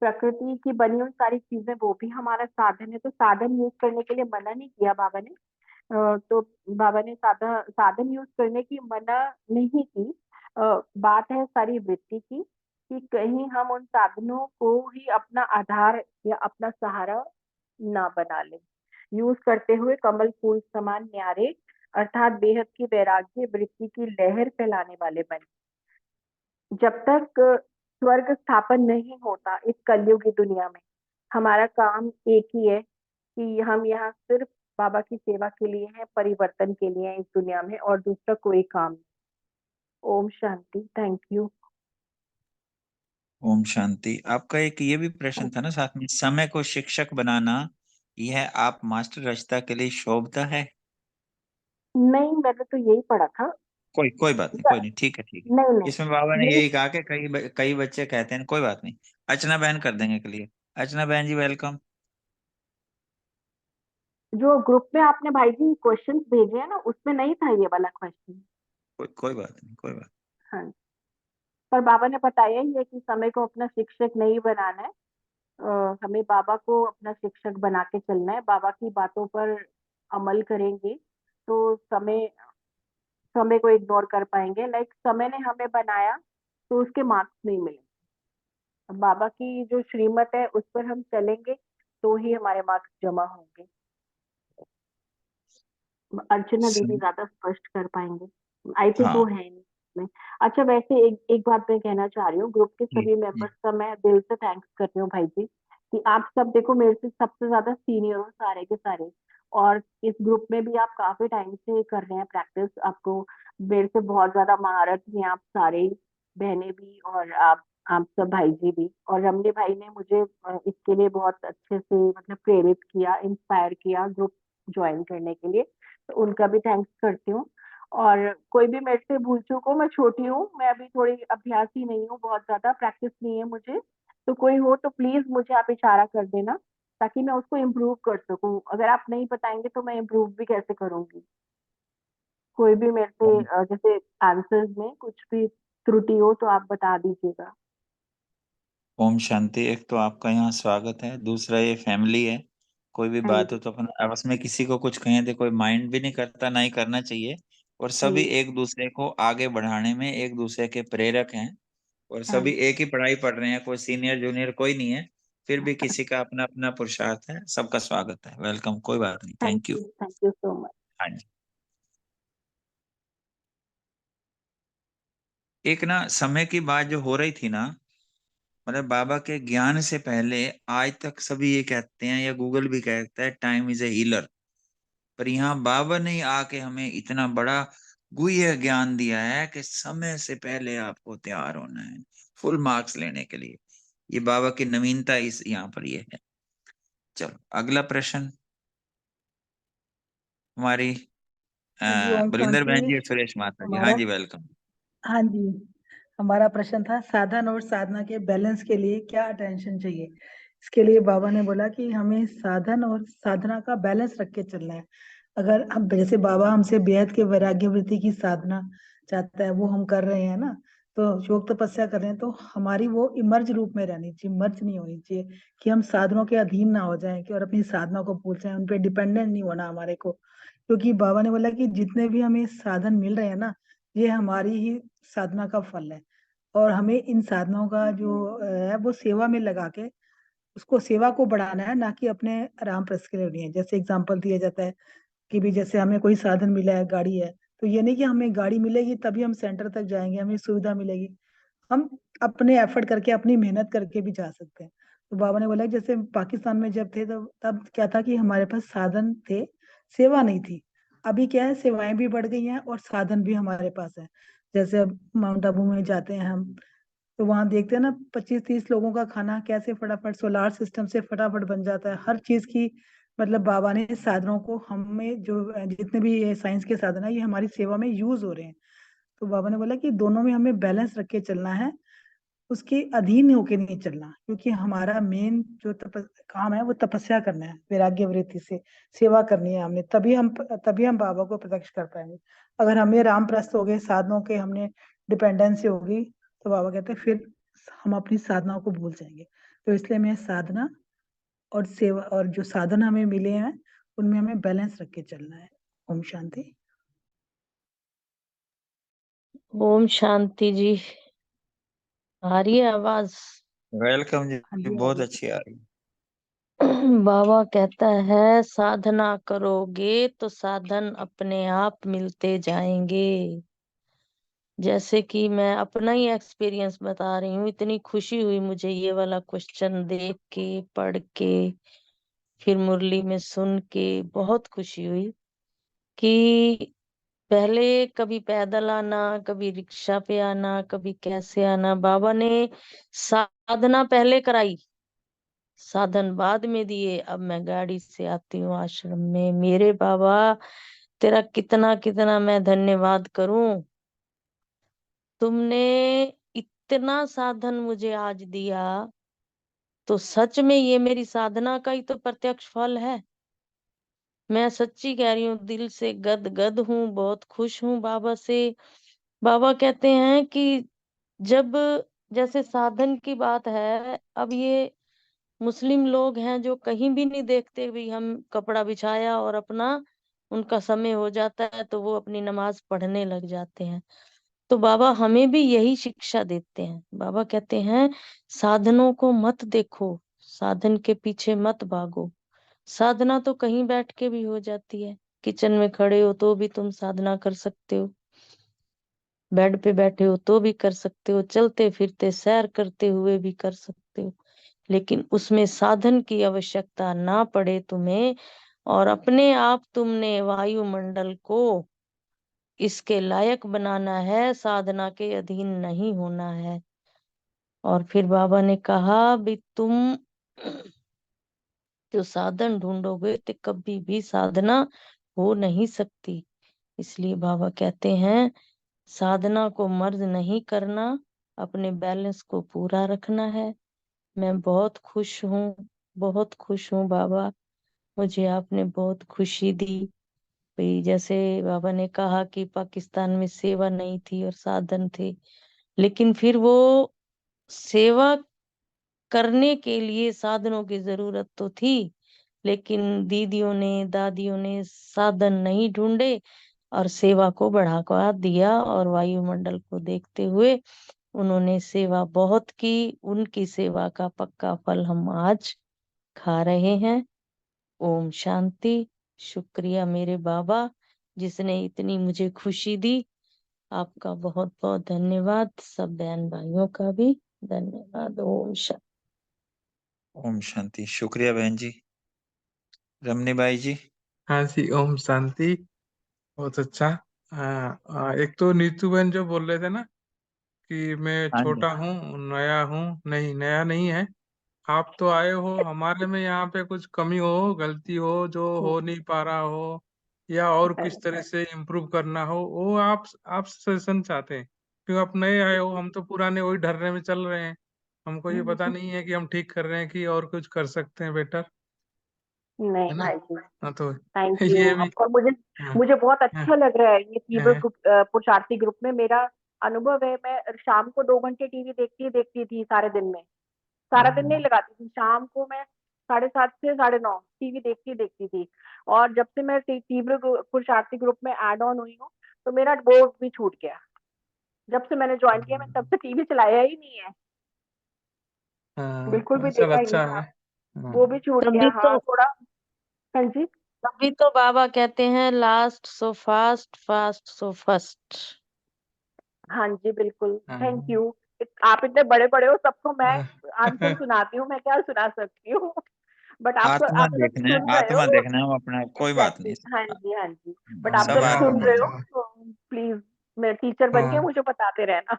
प्रकृति की बनी हुई सारी चीजें वो भी हमारा साधन है। तो साधन यूज करने के लिए मना नहीं किया बाबा ने। तो बाबा ने साधन यूज करने की मना नहीं की। बात है सारी वृत्ति की, कि कहीं हम उन साधनों को ही अपना आधार या अपना सहारा ना बना ले। यूज करते हुए कमल फूल समान न्यारे, अर्थात बेहद की वैराग्य वृत्ति की लहर फैलाने वाले बने। जब तक स्वर्ग स्थापन नहीं होता इस कलयुगी दुनिया में, हमारा काम एक ही है कि हम यहाँ सिर्फ बाबा की सेवा के लिए हैं, परिवर्तन के लिए हैं इस दुनिया में, और दूसरा कोई काम नहीं। ओम शांति। Thank you. ओम शांति। आपका एक ये भी प्रश्न था ना साथ में, समय को शिक्षक बनाना यह आप मास्टर रचता के लिए शोभता है? नहीं, मैंने तो यही पढ़ा था। कोई बात नहीं, कोई नहीं, ठीक है ठीक है। नहीं नहीं, इसमें बाबा ने ये यही कहा कि कई बच्चे कहते हैं, कोई बात नहीं। अर्चना बहन कर देंगे क्लियर। अर्चना बहन जी वेलकम। जो ग्रुप में आपने भाई जी क्वेश्चन भेजे हैं ना, उसमें नहीं था ये वाला क्वेश्चन। कोई बात नहीं, कोई बात। हाँ, पर बाबा ने बताया ही है कि समय को अपना शिक्षक नहीं बनाना है। हमें बाबा को अपना शिक्षक बना के चलना है। बाबा की बातों पर अमल करेंगे तो समय समय को इग्नोर कर पाएंगे। लाइक समय ने हमें बनाया तो उसके मार्क्स नहीं मिले। बाबा की जो श्रीमत है उस पर हम चलेंगे तो ही हमारे मार्क्स जमा होंगे। अर्चना दीदी ज्यादा स्पष्ट कर पाएंगे, आई थिंक वो हाँ है नहीं इसमें। अच्छा, वैसे एक बात मैं कहना चाह रही हूँ, ग्रुप के जी सभी जी मेंबर्स का मैं दिल से थैंक्स कर रही हूँ भाई जी, कि आप सब देखो मेरे से सबसे ज्यादा सीनियर हो सारे के सारे, और इस ग्रुप में भी आप काफी टाइम से कर रहे हैं प्रैक्टिस। आपको मेरे से बहुत ज्यादा महारत है, आप सारे बहनें भी और आप सब भाई जी भी। और रमनी भाई ने मुझे इसके लिए बहुत अच्छे से मतलब प्रेरित किया, इंस्पायर किया ग्रुप ज्वाइन करने के लिए, तो उनका भी थैंक्स करती हूँ। और कोई भी मेरे से भूल चूक हो, मैं छोटी हूँ, मैं अभी थोड़ी अभ्यासी नहीं हूँ, बहुत ज्यादा प्रैक्टिस नहीं है मुझे, तो कोई हो तो प्लीज मुझे आप इशारा कर देना ताकि मैं उसको इम्प्रूव कर सकूं। अगर आप नहीं बताएंगे तो मैं इम्प्रूव भी कैसे करूंगी। कोई भी मेरे से जैसे आंसर्स में कुछ भी त्रुटि हो तो आप बता दीजिएगा। ओम शांति। एक तो आपका यहाँ स्वागत है, दूसरा ये फैमिली है। कोई भी हाँ बात हो जी। तो अपन आपस में किसी को कुछ कहें तो कोई माइंड भी नहीं करता, ना ही करना चाहिए। और सभी जी। एक दूसरे को आगे बढ़ाने में एक दूसरे के प्रेरक हैं। और हाँ सभी जी। एक ही पढ़ाई पढ़ रहे हैं, कोई सीनियर जूनियर कोई नहीं है। फिर भी किसी का अपना अपना पुरुषार्थ है। सबका स्वागत है, वेलकम, कोई बात नहीं, thank you. Thank you so much. हाँ जी। एक ना समय की बात जो हो रही थी ना, मतलब बाबा के ज्ञान से पहले आज तक सभी ये कहते हैं, या गूगल भी कहता है, टाइम इज ए हीलर। पर यहाँ बाबा ने आके हमें इतना बड़ा गुह्य ज्ञान दिया है कि समय से पहले आपको तैयार होना है फुल मार्क्स लेने के लिए। ये बाबा की नवीनता इस यहाँ पर ये है। चलो अगला प्रश्न हमारी हाँ जी, ओम बलिंदर शांति। बहन जी और सुरेश माता जी। हाँ हमारा जी, वेलकम। हाँ जी, हमारा प्रश्न था साधन और साधना के बैलेंस के लिए क्या अटेंशन चाहिए। इसके लिए बाबा ने बोला कि हमें साधन और साधना का बैलेंस रख के चलना है। अगर हम जैसे बाबा हमसे बेहद के वैराग्य वृत्ति की साधना चाहता है, वो हम कर रहे हैं ना, तो योग तपस्या कर रहे हैं, तो हमारी वो इमर्ज रूप में रहनी चाहिए, मर्ज नहीं होनी चाहिए कि हम साधनों के अधीन ना हो जाएं कि और अपनी साधना को भूल जाएं, उन पे डिपेंडेंट नहीं होना हमारे को। क्योंकि बाबा ने बोला कि जितने भी हमें साधन मिल रहे हैं ना, ये हमारी ही साधना का फल है। और हमें इन साधनों का जो है वो सेवा में लगा के उसको सेवा को बढ़ाना है, ना कि अपने आराम प्रस के लिए नहीं है। जैसे एग्जाम्पल दिया जाता है कि भी जैसे हमें कोई साधन मिला है, गाड़ी है, तो ये नहीं कि हमें गाड़ी मिलेगी तभी हम सेंटर तक जाएंगे, हमें सुविधा मिलेगी। हम अपने एफर्ट करके अपनी मेहनत करके भी जा सकते हैं। तो बाबा ने बोला कि जैसे पाकिस्तान में जब थे तब क्या था कि हमारे पास साधन थे, सेवा नहीं थी। अभी क्या है, सेवाएं भी बढ़ गई हैं और साधन भी हमारे पास है। जैसे अब माउंट आबू में जाते हैं हम, तो वहां देखते हैं ना 25-30 लोगों का खाना कैसे फटाफट सोलार सिस्टम से फटाफट बन जाता है। हर चीज की मतलब बाबा ने साधनों को हमें जो जितने भी ये साइंस के साधन है ये हमारी सेवा में यूज हो रहे हैं। तो बाबा ने बोला कि दोनों में हमें बैलेंस रख के चलना है, उसके अधीन होके नहीं चलना। क्योंकि हमारा मेन जो काम है वो तपस्या करना है, वैराग्य वृत्ति से सेवा करनी है हमने, तभी हम बाबा को प्रत्यक्ष कर पाएंगे। अगर हमें राम प्रस्त हो गए, साधनों के हमने डिपेंडेंसी होगी, तो बाबा कहते हैं फिर हम अपनी साधनाओं को भूल जाएंगे। तो इसलिए हमें साधना और सेवा और जो साधन हमें मिले हैं उनमें हमें बैलेंस रख के चलना है। ओम शांति। ओम शांति जी। आ रही है आवाज? वेलकम हाँ जी, जी, आ बहुत रही अच्छी आ रही है। बाबा कहता है साधना करोगे तो साधन अपने आप मिलते जाएंगे। जैसे कि मैं अपना ही एक्सपीरियंस बता रही हूँ, इतनी खुशी हुई मुझे ये वाला क्वेश्चन देख के, पढ़ के, फिर मुरली में सुन के बहुत खुशी हुई कि पहले कभी पैदल आना, कभी रिक्शा पे आना, कभी कैसे आना। बाबा ने साधना पहले कराई, साधन बाद में दिए। अब मैं गाड़ी से आती हूँ आश्रम में। मेरे बाबा, तेरा कितना कितना मैं धन्यवाद करूं। तुमने इतना साधन मुझे आज दिया, तो सच में ये मेरी साधना का ही तो प्रत्यक्ष फल है। मैं सच्ची कह रही हूँ, दिल से गद गद हूँ, बहुत खुश हूँ बाबा से। बाबा कहते हैं कि जब जैसे साधन की बात है, अब ये मुस्लिम लोग हैं जो कहीं भी नहीं देखते भी हम कपड़ा बिछाया और अपना उनका समय हो जाता है तो वो अपनी नमाज पढ़ने लग जाते हैं। तो बाबा हमें भी यही शिक्षा देते हैं। बाबा कहते हैं साधनों को मत देखो, साधन के पीछे मत भागो। साधना तो कहीं बैठ के भी हो जाती है। किचन में खड़े हो तो भी तुम साधना कर सकते हो, बेड पे बैठे हो तो भी कर सकते हो, चलते फिरते सैर करते हुए भी कर सकते हो। लेकिन उसमें साधन की आवश्यकता ना पड़े तुम्हें, और अपने आप तुमने वायुमंडल को इसके लायक बनाना है, साधना के अधीन नहीं होना है। और फिर बाबा ने कहा भी तुम जो साधन ढूंढोगे तो कभी भी साधना हो नहीं सकती। इसलिए बाबा कहते हैं साधना को मर्ज नहीं करना, अपने बैलेंस को पूरा रखना है। मैं बहुत खुश हूँ, बहुत खुश हूँ बाबा, मुझे आपने बहुत खुशी दी। भाई जैसे बाबा ने कहा कि पाकिस्तान में सेवा नहीं थी और साधन थे, लेकिन फिर वो सेवा करने के लिए साधनों की जरूरत तो थी, लेकिन दीदियों ने दादियों ने साधन नहीं ढूंढे और सेवा को बढ़ावा दिया, और वायुमंडल को देखते हुए उन्होंने सेवा बहुत की। उनकी सेवा का पक्का फल हम आज खा रहे हैं। ओम शांति। शुक्रिया मेरे बाबा, जिसने इतनी मुझे खुशी दी। आपका बहुत बहुत धन्यवाद, सब बहन भाइयों का भी धन्यवाद। ओम शांति। ओम शांति। शुक्रिया बहन जी। रमनी बाई जी। हाँ जी, ओम शांति। बहुत अच्छा। एक तो नीतू बहन जो बोल रहे थे ना कि मैं हाँ जी। छोटा हूँ, नया हूँ, नहीं नया नहीं है। आप तो आए हो हमारे में, यहाँ पे कुछ कमी हो, गलती हो जो हो नहीं पा रहा हो, या और किस तरह से इम्प्रूव करना हो, वो आप सजेशन चाहते हैं। क्यों आप नए आए हो, हम तो पुराने वही ढर्रे में चल रहे हैं। हमको ये पता नहीं है कि हम ठीक कर रहे हैं कि और कुछ कर सकते हैं बेटर, नहीं है ना। भाई जी, हाँ तो थैंक यू। ये भी। और मुझे हाँ मुझे बहुत हाँ अच्छा लग रहा है ये तीव्र हाँ पुरुषार्थी ग्रुप में। मेरा अनुभव है, मैं शाम को 2 घंटे टीवी देखती थी सारे दिन में। सारा दिन नहीं हाँ लगाती थी, शाम को मैं 7:30 से 9:30 टीवी देखती थी। और जब से मैं तीव्र पुरुषार्थी ग्रुप में ऐड ऑन हुई हूँ, तो मेरा वो भी छूट गया। जब से मैंने ज्वाइन किया, मैंने तब से टीवी चलाया ही नहीं है, बिल्कुल भी चल देखा ही नहीं। अच्छा हाँ, है। हाँ वो भी छूट गया। तभी हाँ तो थोड़ा। हाँ जी। तभी तो बाबा कहते हैं last so fast, fast so first. हाँ जी, बिल्कुल। थैंक हाँ यू। आप इतने बड़े बड़े हो, सबको मैं आंसर हाँ। सुनाती हूँ, मैं क्या सुना सकती हूँ। बट आप आत्मा आप जब देखना है, सुन रहे आत्मा हो। देखना है अपना, कोई बात एग्जैक्टली, नहीं। हाँ जी, हाँ जी। बट आप सब जब हाँ सुन आत्मा रहे है। हो तो प्लीज मेरे टीचर बन के हाँ, मुझे बताते रहना,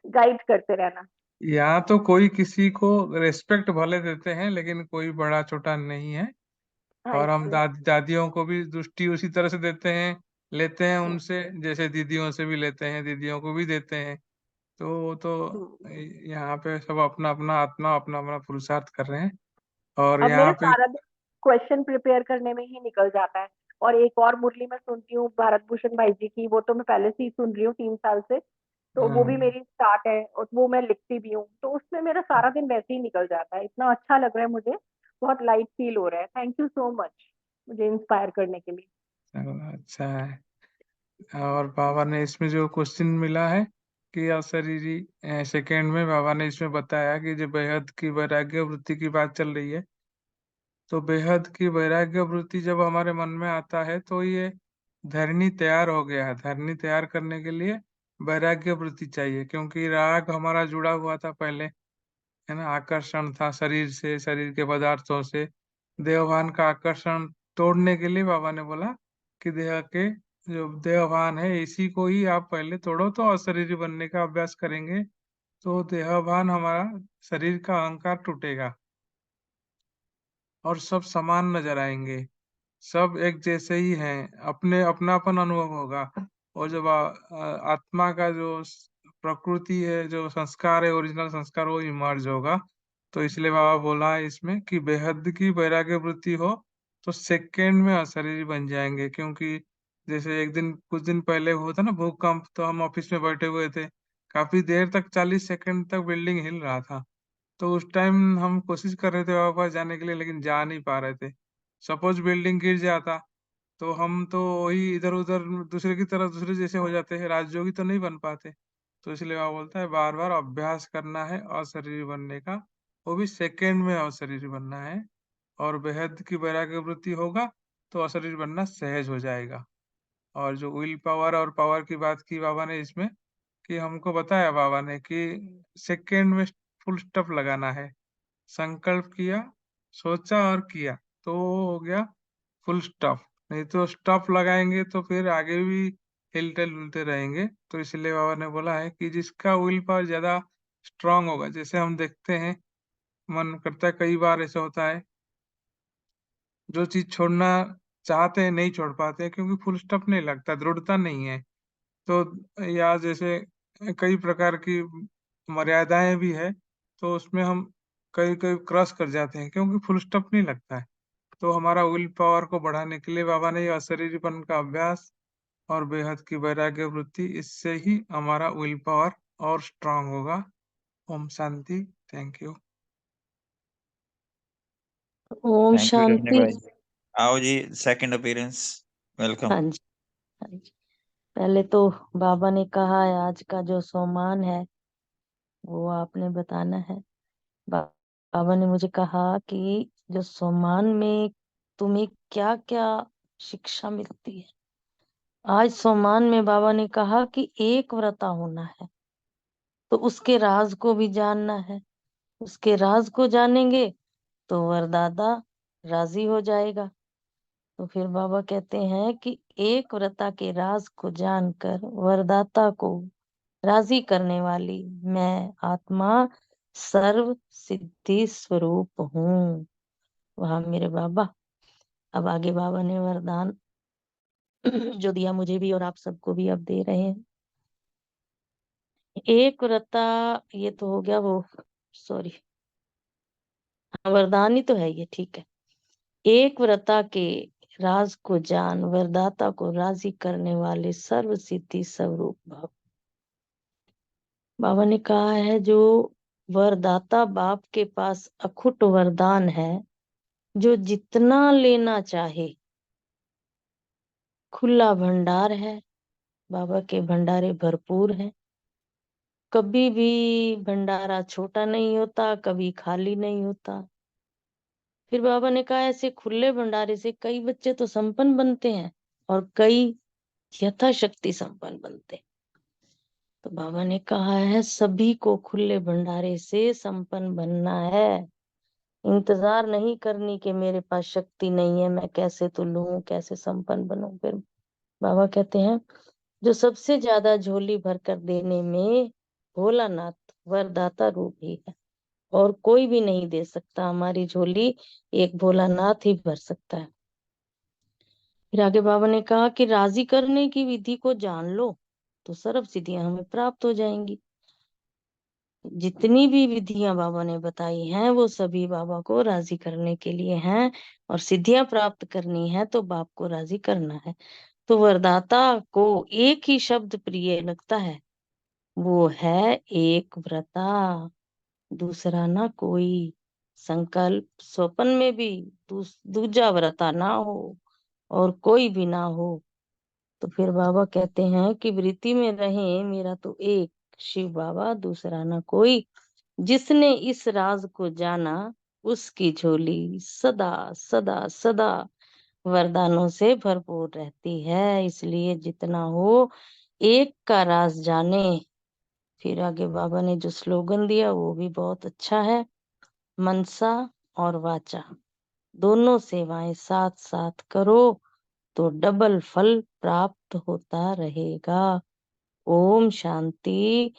गाइड करते रहना। यहाँ तो कोई किसी को रेस्पेक्ट भले देते हैं, लेकिन कोई बड़ा छोटा नहीं है। हाँ और हम जी। दादियों को भी दृष्टि उसी तरह से देते हैं, लेते हैं हम्म, उनसे, जैसे दीदियों से भी लेते हैं, दीदियों को भी देते हैं। तो हम्म। यहाँ पे सब अपना अपना आत्मा, अपना अपना पुरुषार्थ कर रहे हैं। और अब यहाँ मेरा पे सारा दिन क्वेश्चन प्रिपेयर करने में ही निकल जाता है। और एक और मुरली मैं सुनती हूँ भारत भूषण भाई जी की, वो तो मैं पहले से ही सुन रही हूँ 3 साल से। तो वो भी मेरी स्टार्ट है, और वो मैं लिखती भी हूँ, तो उसमें मेरा सारा दिन वैसे ही निकल जाता है। इतना अच्छा लग रहा है मुझे, बहुत लाइट फील हो रहा है। थैंक यू सो मच मुझे इंस्पायर करने के लिए। चलो अच्छा है। और बाबा ने इसमें जो क्वेश्चन मिला है कि अशरीरी, सेकेंड में बाबा ने इसमें बताया कि जो बेहद की वैराग्य वृत्ति की बात चल रही है, तो बेहद की वैराग्य वृत्ति जब हमारे मन में आता है तो ये धरनी तैयार हो गया है। धरनी तैयार करने के लिए वैराग्य वृत्ति चाहिए, क्योंकि राग हमारा जुड़ा हुआ था पहले, है ना। आकर्षण था शरीर से, शरीर के पदार्थों से। देहभान का आकर्षण तोड़ने के लिए बाबा ने बोला कि देह के जो देहभान है इसी को ही आप पहले तोड़ो, तो अशरीरी बनने का अभ्यास करेंगे तो देहभान हमारा, शरीर का अहंकार टूटेगा और सब समान नजर आएंगे, सब एक जैसे ही हैं, अपने अपनापन अनुभव होगा। और जब आत्मा का जो प्रकृति है, जो संस्कार है, ओरिजिनल संस्कार, वो इमर्ज होगा। तो इसलिए बाबा बोला है इसमें कि बेहद की वैराग्य वृत्ति हो तो सेकेंड में अशरीरी बन जाएंगे। क्योंकि जैसे एक दिन, कुछ दिन पहले हुआ था ना भूकंप, तो हम ऑफिस में बैठे हुए थे, काफी देर तक, 40 सेकंड तक बिल्डिंग हिल रहा था। तो उस टाइम हम कोशिश कर रहे थे वहां पास जाने के लिए, लेकिन जा नहीं पा रहे थे। सपोज बिल्डिंग गिर जाता तो हम तो वही इधर उधर दूसरे की तरफ, दूसरे जैसे हो जाते हैं, राजयोगी तो नहीं बन पाते। तो इसलिए वह बोलता है बार बार अभ्यास करना है अशरीरी बनने का, वो भी सेकेंड में अशरीरी बनना है। और बेहद की वैराग्य वृत्ति होगा तो अशरीरी बनना सहज हो जाएगा। और जो विल पावर और पावर की बात की बाबा ने इसमें, कि हमको बताया बाबा ने कि सेकेंड में फुल स्टॉप लगाना है। संकल्प किया, सोचा और किया, तो वो हो गया फुल स्टॉप। नहीं तो स्टॉप लगाएंगे तो फिर आगे भी हिलते डुलते रहेंगे। तो इसलिए बाबा ने बोला है कि जिसका विल पावर ज्यादा स्ट्रांग होगा, जैसे हम देखते हैं, मन करता है, कई बार ऐसा होता है, जो चीज छोड़ना चाहते हैं नहीं छोड़ पाते हैं, क्योंकि फुल स्टॉप नहीं लगता, दृढ़ता नहीं है। तो या जैसे कई प्रकार की मर्यादाएं भी है, तो उसमें हम कई कई क्रॉस कर जाते हैं, क्योंकि फुल स्टॉप नहीं लगता है। तो हमारा विल पावर को बढ़ाने के लिए बाबा ने ये अशरीरीपन का अभ्यास और बेहद की वैराग्य वृत्ति, इससे ही हमारा विल पावर और स्ट्रांग होगा। ओम शांति। Thank you. ओम थैंक यू रमनी शांति। भाई। आओ जी, सेकंड अपीयरेंस, वेलकम। हाँ जी, हाँ जी। पहले तो बाबा ने कहा है आज का जो सोमान है वो आपने बताना है। बाबा ने मुझे कहा कि जो सोमान में तुम्हें क्या क्या शिक्षा मिलती है। आज सोमान में बाबा ने कहा कि एक व्रता होना है, तो उसके राज को भी जानना है। उसके राज को जानेंगे तो वरदाता राजी हो जाएगा। तो फिर बाबा कहते हैं कि एक व्रता के राज को जानकर वरदाता को राजी करने वाली मैं आत्मा सर्व सिद्धि स्वरूप हूँ। वहां मेरे बाबा। अब आगे बाबा ने वरदान जो दिया मुझे भी और आप सबको भी अब दे रहे हैं। एक व्रता, ये तो हो गया वो, सॉरी, वरदान ही तो है ये, ठीक है। एक व्रता के राज को जान वरदाता को राजी करने वाले सर्व सिद्धि स्वरूप भाव। बाबा ने कहा है जो वरदाता बाप के पास अखुट वरदान है, जो जितना लेना चाहे, खुला भंडार है। बाबा के भंडारे भरपूर हैं, कभी भी भंडारा छोटा नहीं होता, कभी खाली नहीं होता। फिर बाबा ने कहा ऐसे खुले भंडारे से कई बच्चे तो संपन्न बनते हैं और कई यथाशक्ति संपन्न बनते हैं। तो बाबा ने कहा है सभी को खुले भंडारे से संपन्न बनना है। इंतजार नहीं करनी कि मेरे पास शक्ति नहीं है, मैं कैसे तो लूं, कैसे संपन्न बनूं। फिर बाबा कहते हैं जो सबसे ज्यादा झोली भरकर देने में भोलानाथ वरदाता रूप ही है, और कोई भी नहीं दे सकता। हमारी झोली एक भोलानाथ ही भर सकता है। फिर आगे बाबा ने कहा कि राजी करने की विधि को जान लो तो सर्व सिद्धियां हमें प्राप्त हो जाएंगी। जितनी भी विधियां बाबा ने बताई हैं वो सभी बाबा को राजी करने के लिए हैं, और सिद्धियां प्राप्त करनी है तो बाप को राजी करना है। तो वरदाता को एक ही शब्द प्रिय लगता है, वो है एक व्रता, दूसरा ना कोई। संकल्प स्वप्न में भी दूजा व्रता ना हो और कोई भी ना हो। तो फिर बाबा कहते हैं कि वृत्ति में रहे मेरा तो एक शिव बाबा, दूसरा ना कोई। जिसने इस राज को जाना उसकी झोली सदा सदा सदा वरदानों से भरपूर रहती है। इसलिए जितना हो एक का राज जाने। फिर आगे बाबा ने जो स्लोगन दिया वो भी बहुत अच्छा है। मनसा और वाचा दोनों सेवाएं साथ साथ करो तो डबल फल प्राप्त होता रहेगा। ओम शांति।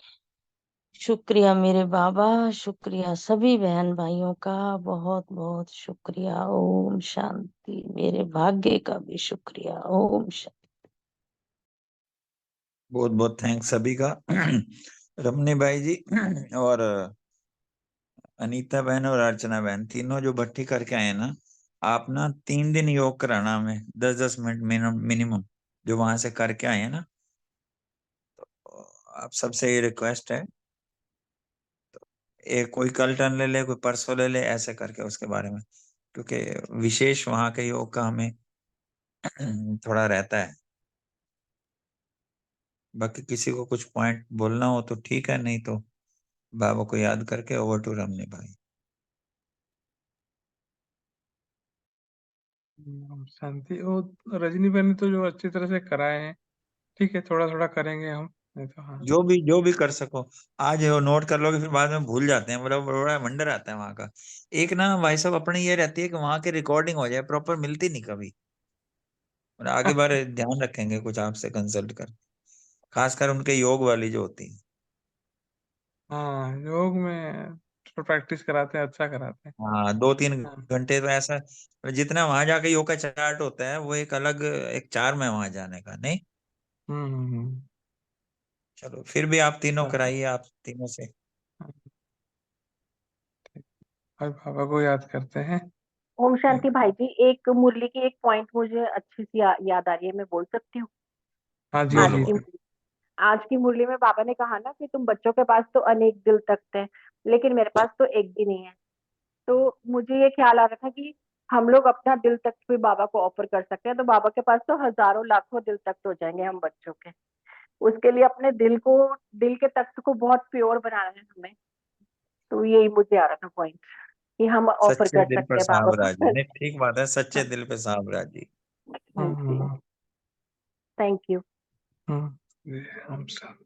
शुक्रिया मेरे बाबा, शुक्रिया सभी बहन भाइयों का, बहुत बहुत शुक्रिया। ओम शांति। मेरे भाग्य का भी शुक्रिया। ओम शांति। बहुत बहुत थैंक्स सभी का। रमनी भाई जी और अनीता बहन और अर्चना बहन तीनों जो भट्टी करके आए ना, आप ना 3 दिन योग कराना हमें, 10-10 मिनट मिनिमम, जो वहां से करके आए हैं ना। तो आप सबसे ये रिक्वेस्ट है, एक कोई कल टर्न ले ले, कोई परसों ले ले, ऐसे करके उसके बारे में, क्योंकि विशेष वहां के योग का हमें थोड़ा रहता है। बाकी किसी को कुछ पॉइंट बोलना हो तो ठीक है, नहीं तो बाबा को याद करके ओवर टू रमनी भाई। ओम शांति। वो रजनी बहन ने तो जो अच्छी तरह से कराए हैं, ठीक है, थोड़ा थोड़ा करेंगे हम, नहीं तो हाँ। जो भी कर सको आज वो नोट कर लोगे, फिर बाद में भूल जाते हैं, बड़ा वंडर आता है वहां का। एक ना भाई साहब अपने ये रहती है कि वहां की रिकॉर्डिंग हो जाए, प्रॉपर मिलती नहीं कभी। और आगे बार ध्यान रखेंगे कुछ आपसे कंसल्ट कर, खासकर उनके योग वाली जो होती है। हाँ, योग में प्रैक्टिस कराते हैं, अच्छा कराते हैं। हाँ 2-3 हाँ। घंटे तो ऐसा, जितना वहां जाके योगा चार्ट होता है वो एक अलग एक चार्म है वहां जाने का, नहीं? हम्म। चलो फिर भी आप तीनों हाँ, कराइए, आप तीनों से। और बाबा को याद करते हैं। ओम शांति भाई जी, एक मुरली की एक पॉइंट मुझे अच्छी सी याद आ रही है, मैं बोल सकती हूँ? हाँ जी आज जी। की आज की मुरली में बाबा ने कहा ना कि तुम बच्चों के पास तो अनेक दिल तख्त हैं, लेकिन मेरे पास तो एक भी नहीं है। तो मुझे ये ख्याल आ रहा था कि हम लोग अपना दिल तख्त भी बाबा को ऑफर कर सकते हैं, तो बाबा के पास तो हजारों लाखों दिल तख्त हो जाएंगे हम बच्चों के। उसके लिए अपने दिल के तख्त को बहुत प्योर बनाना है हमें। तो यही मुझे आ रहा था पॉइंट कि हम ऑफर सच्चे कर दिल सकते पर हैं बाबा सांवरा जी, को। नहीं ठीक बात है, सच्चे दिल पे सांवरा जी। जी, थैंक यू। हम सब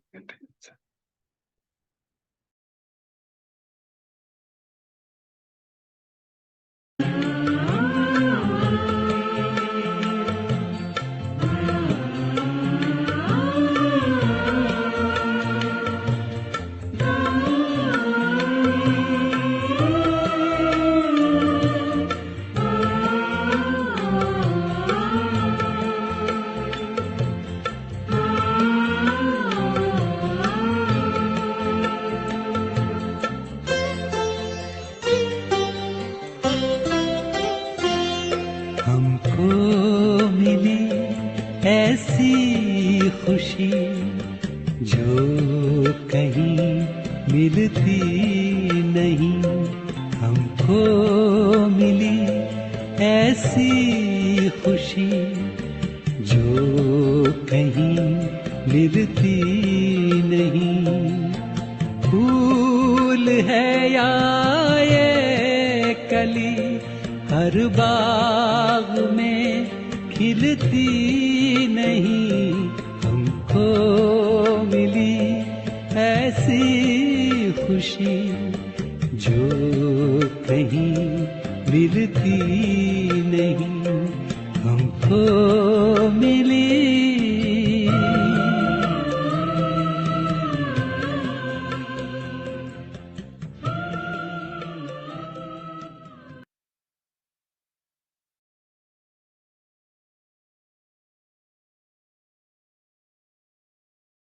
हमको मिली ऐसी खुशी जो कहीं मिलती नहीं। हमको मिली ऐसी खुशी जो कहीं मिलती नहीं। फूल है या ये कली हर बाग में खिलती नहीं। हमको मिली ऐसी खुशी जो कहीं मिलती नहीं। हमको मिली